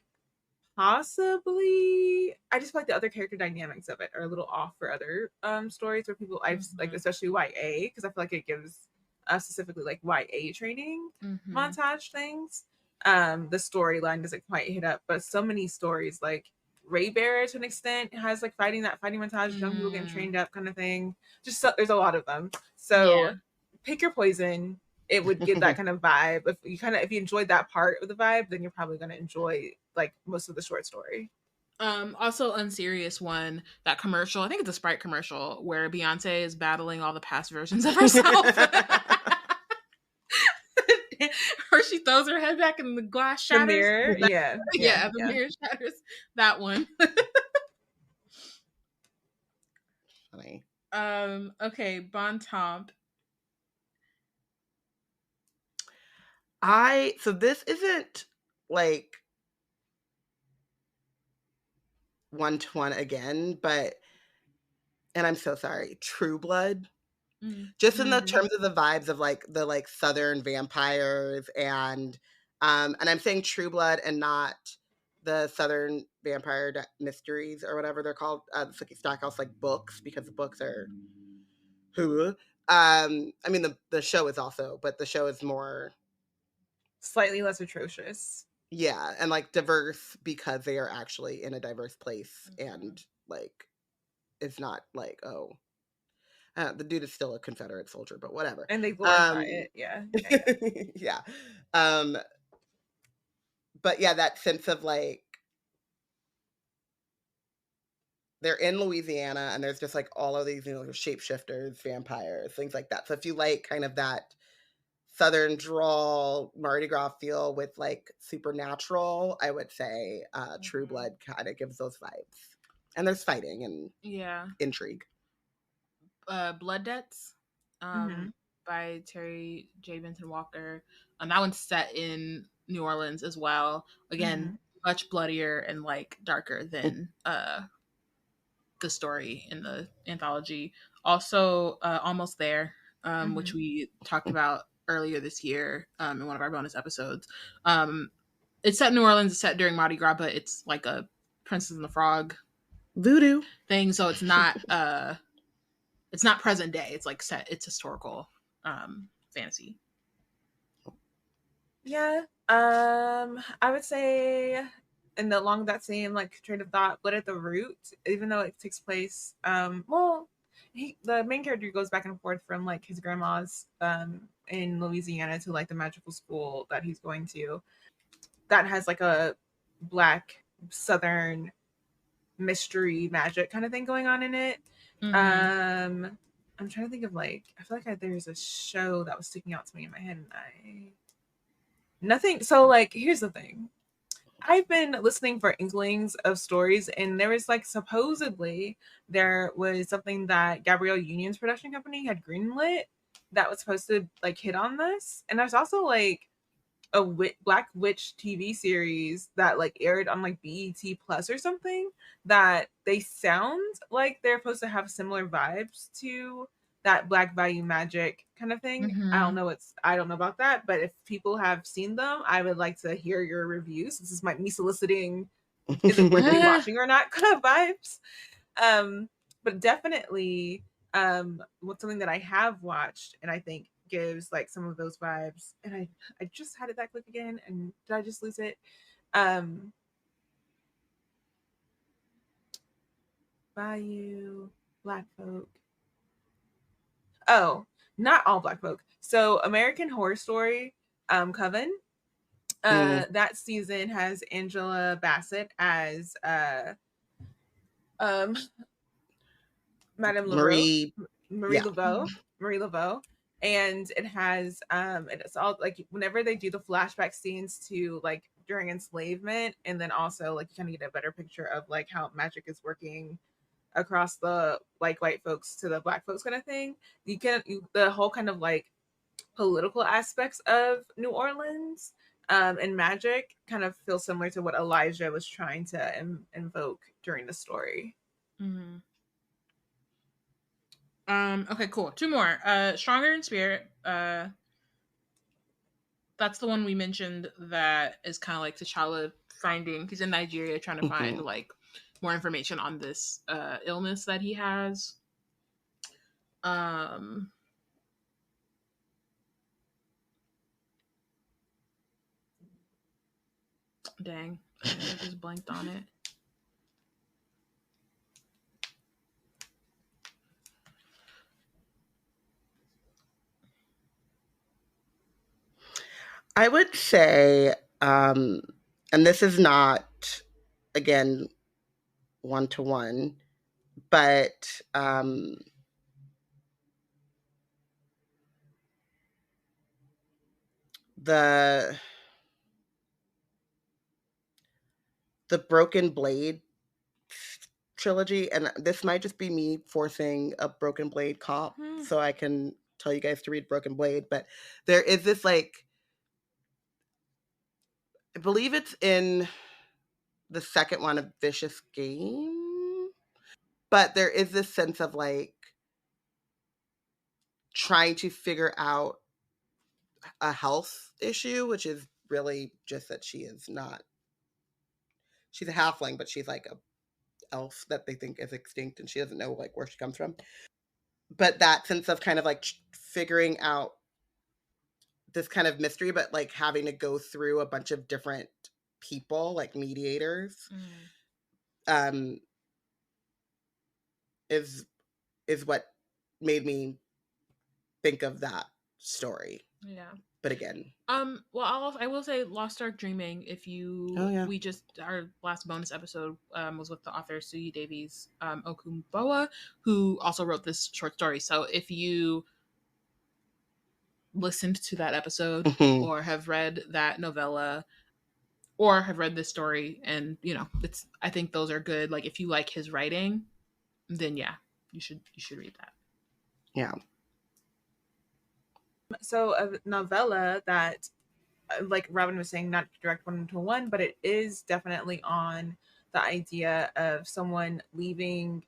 possibly. I just feel like the other character dynamics of it are a little off for other stories where people I've like, especially YA, because I feel like it gives specifically like YA training montage things. The storyline doesn't quite hit up, but so many stories like Ray Bear to an extent has like fighting montage, young people getting trained up kind of thing. Just there's a lot of them. So pick your poison. it would give that kind of vibe. If you enjoyed that part of the vibe, then you're probably going to enjoy like most of the short story. Also unserious one, that commercial, I think it's a Sprite commercial where Beyonce is battling all the past versions of herself. Or she throws her head back and the glass shatters. The mirror, yeah, the mirror shatters. That one. Funny. Okay, Bon Temps. So this isn't like 1-to-1 again, but, and I'm so sorry, True Blood. Just in the terms of the vibes of like the like Southern vampires and I'm saying True Blood and not the Southern Vampire Mysteries or whatever they're called, the Sookie Stackhouse like books, because the books are I mean the show is also, but the show is more slightly less atrocious. Yeah, and like diverse because they are actually in a diverse place and like it's not like, oh, the dude is still a Confederate soldier, but whatever. And they glorify it. Yeah. Yeah. But yeah, that sense of like they're in Louisiana and there's just like all of these, shapeshifters, vampires, things like that. So if you like kind of that Southern drawl, Mardi Gras feel with like supernatural, I would say True Blood kind of gives those vibes. And there's fighting and intrigue. Blood Debts by Terry J. Benson Walker. That one's set in New Orleans as well. Again, much bloodier and like darker than the story in the anthology. Also, Almost There, which we talked about earlier this year in one of our bonus episodes. It's set in New Orleans. It's set during Mardi Gras, but it's like a Princess and the Frog voodoo thing, so it's not present day. It's like set. It's historical fantasy. Yeah. I would say, and along that same like train of thought, Blood at the Root, even though it takes place, the main character goes back and forth from like his grandma's in Louisiana to like the magical school that he's going to. That has like a Black Southern mystery magic kind of thing going on in it. I'm trying to think of like, I feel like there's a show that was sticking out to me in my head and nothing. So like, here's the thing. I've been listening for inklings of stories, and there was like supposedly there was something that Gabrielle Union's production company had greenlit that was supposed to like hit on this. And there's also like a Black Witch TV series that like aired on like BET Plus or something that they sound like they're supposed to have similar vibes to that Black Value Magic kind of thing. I don't know about that, but if people have seen them, I would like to hear your reviews. This is me soliciting is it worth watching or not kind of vibes. But definitely what's something that I have watched and I think gives like some of those vibes, and I just had it that click again, and did I just lose it? Bayou Black folk. Oh, not all Black folk. So American Horror Story, Coven. That season has Angela Bassett as Madame Marie LaValle. And it has it's all like whenever they do the flashback scenes to like during enslavement, and then also like you kind of get a better picture of like how magic is working across the like white folks to the Black folks kind of thing. The whole kind of like political aspects of New Orleans and magic kind of feel similar to what Elijah was trying to invoke during the story. Okay, cool. Two more. Stronger in Spirit. That's the one we mentioned that is kind of like T'Challa he's in Nigeria trying to find like more information on this illness that he has. Dang, I just blanked on it. I would say, and this is not, again, one-to-one, but the Broken Blade trilogy, and this might just be me forcing a Broken Blade comp so I can tell you guys to read Broken Blade, but there is this, like, I believe it's in the second one of Vicious Game, but there is this sense of, like, trying to figure out a health issue, which is really just that she's a halfling, but she's like a elf that they think is extinct, and she doesn't know, like, where she comes from. But that sense of kind of, like, figuring out this kind of mystery, but, like, having to go through a bunch of different people, like mediators, is what made me think of that story. Yeah. But again, well, I will say Lost Ark Dreaming. If you, we just, our last bonus episode was with the author Suyi Davies Okumboa, who also wrote this short story. So if you listened to that episode or have read that novella or have read this story, and it's, I think those are good. Like, if you like his writing, then yeah, you should read that. Yeah. So a novella that, like Robin was saying, not direct one-to-one, but it is definitely on the idea of someone leaving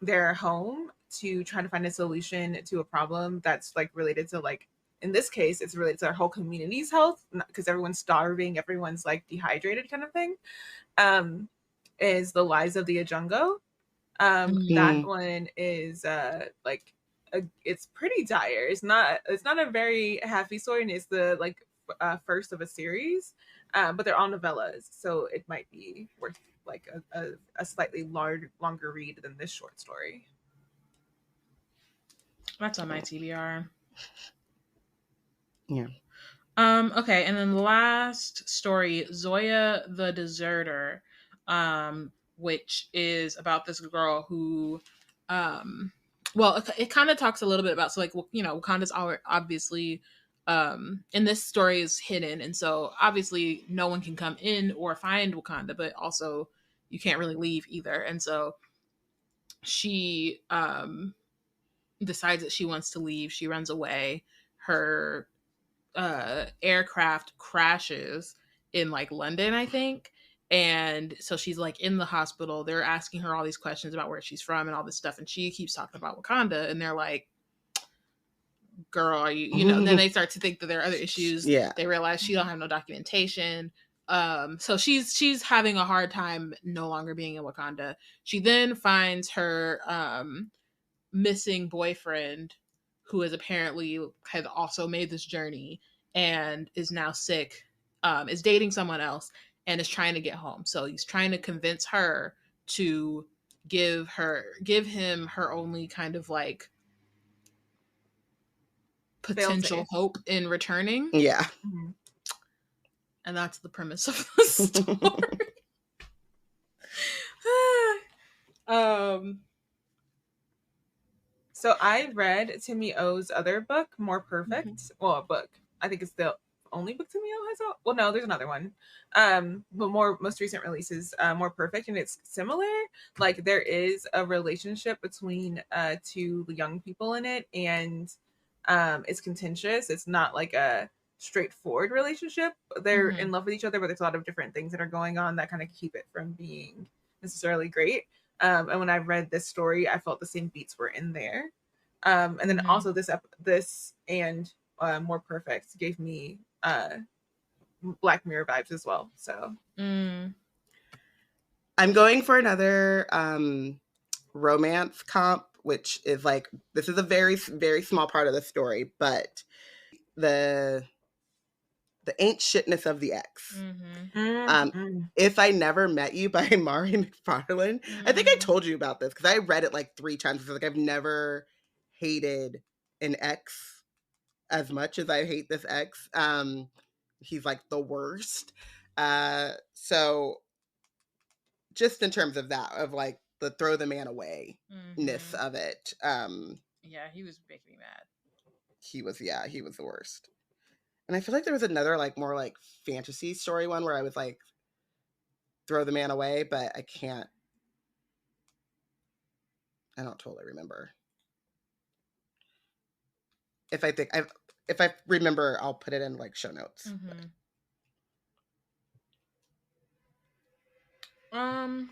their home to try to find a solution to a problem that's, like, related to, like, in this case, it's related to our whole community's health, because everyone's starving, everyone's, like, dehydrated kind of thing, is The Lies of the Ajungo. That one is like, it's pretty dire. It's not a very happy story, and it's the, like, first of a series, but they're all novellas, so it might be worth, like, a slightly longer read than this short story. That's on my TBR. Yeah. Okay, and then the last story, Zoya the Deserter, which is about this girl who, well, it kind of talks a little bit about, so, like, Wakanda's obviously, in this story is hidden, and so obviously no one can come in or find Wakanda, but also you can't really leave either, and so she decides that she wants to leave. She runs away. Her aircraft crashes in, like, London, I think. And so she's, like, in the hospital. They're asking her all these questions about where she's from and all this stuff. And she keeps talking about Wakanda. And they're like, girl, are you know, then they start to think that there are other issues. Yeah. They realize she don't have no documentation. So she's having a hard time no longer being in Wakanda. She then finds her missing boyfriend, who has apparently had also made this journey and is now sick, is dating someone else and is trying to get home. So he's trying to convince her to give him her only kind of, like, potential hope in returning. Yeah. And that's the premise of the story. So I read Timmy O's other book, More Perfect. Well, a book. I think it's the only book Timmy O has out. Well, no, there's another one. But most recent releases, More Perfect, and it's similar. Like, there is a relationship between two young people in it, and it's contentious. It's not like a straightforward relationship. They're in love with each other, but there's a lot of different things that are going on that kind of keep it from being necessarily great. And when I read this story, I felt the same beats were in there. And then also this and More Perfect gave me Black Mirror vibes as well. So I'm going for another romance comp, which is, like, this is a very, very small part of the story, but the Ain't Shitness of the Ex. If I Never Met You by Mari McFarlane. I think I told you about this because I read it like 3 times. Like, I've never hated an ex as much as I hate this ex. He's like the worst. So just in terms of that, of like the throw the man away ness of it. Yeah, he was making me mad. He was the worst. And I feel like there was another like more like fantasy story one where I was like throw the man away, but I don't totally remember. If I remember, I'll put it in like show notes.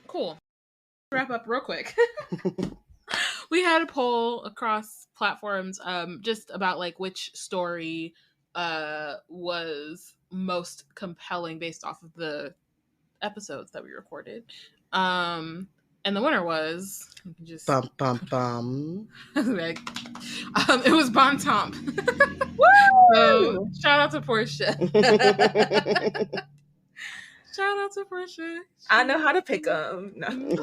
Cool. Wrap up real quick. We had a poll across platforms just about like which story was most compelling based off of the episodes that we recorded. And the winner was just bum bum bum. Like, it was Bon Tomp. So shout out to Portia. Shout out to Portia. I know how to pick them. No.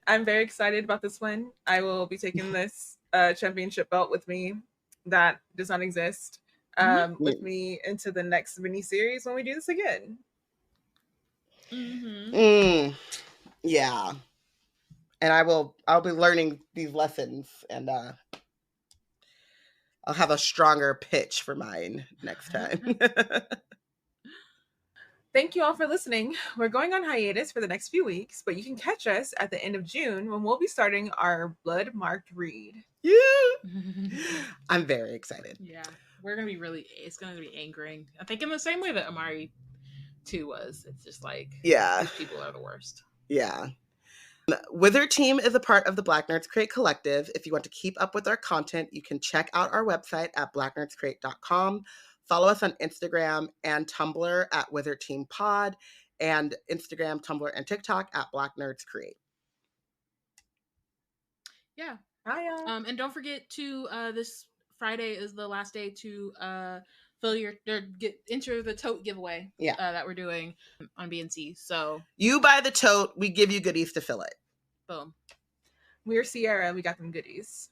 I'm very excited about this one. I will be taking this championship belt with me that does not exist with me into the next mini series when we do this again. Yeah. And I'll be learning these lessons, and I'll have a stronger pitch for mine next time. Thank you all for listening. We're going on hiatus for the next few weeks, but you can catch us at the end of June when we'll be starting our Bloodmarked read. Yeah. I'm very excited. Yeah. It's going to be angering. I think in the same way that Amari 2 was. It's just like, these people are the worst. Yeah. Wither Team is a part of the Black Nerds Crate Collective. If you want to keep up with our content, you can check out our website at blacknerdscrate.com. Follow us on Instagram and Tumblr at Wither Team Pod, and Instagram, Tumblr, and TikTok at Black Nerds Create. Yeah. Hiya. And don't forget to this Friday is the last day to enter the tote giveaway that we're doing on BNC. So you buy the tote, we give you goodies to fill it. Boom. We're Sierra, we got them goodies.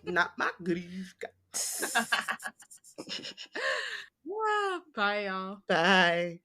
Not my goodies. Yeah, bye y'all. Bye.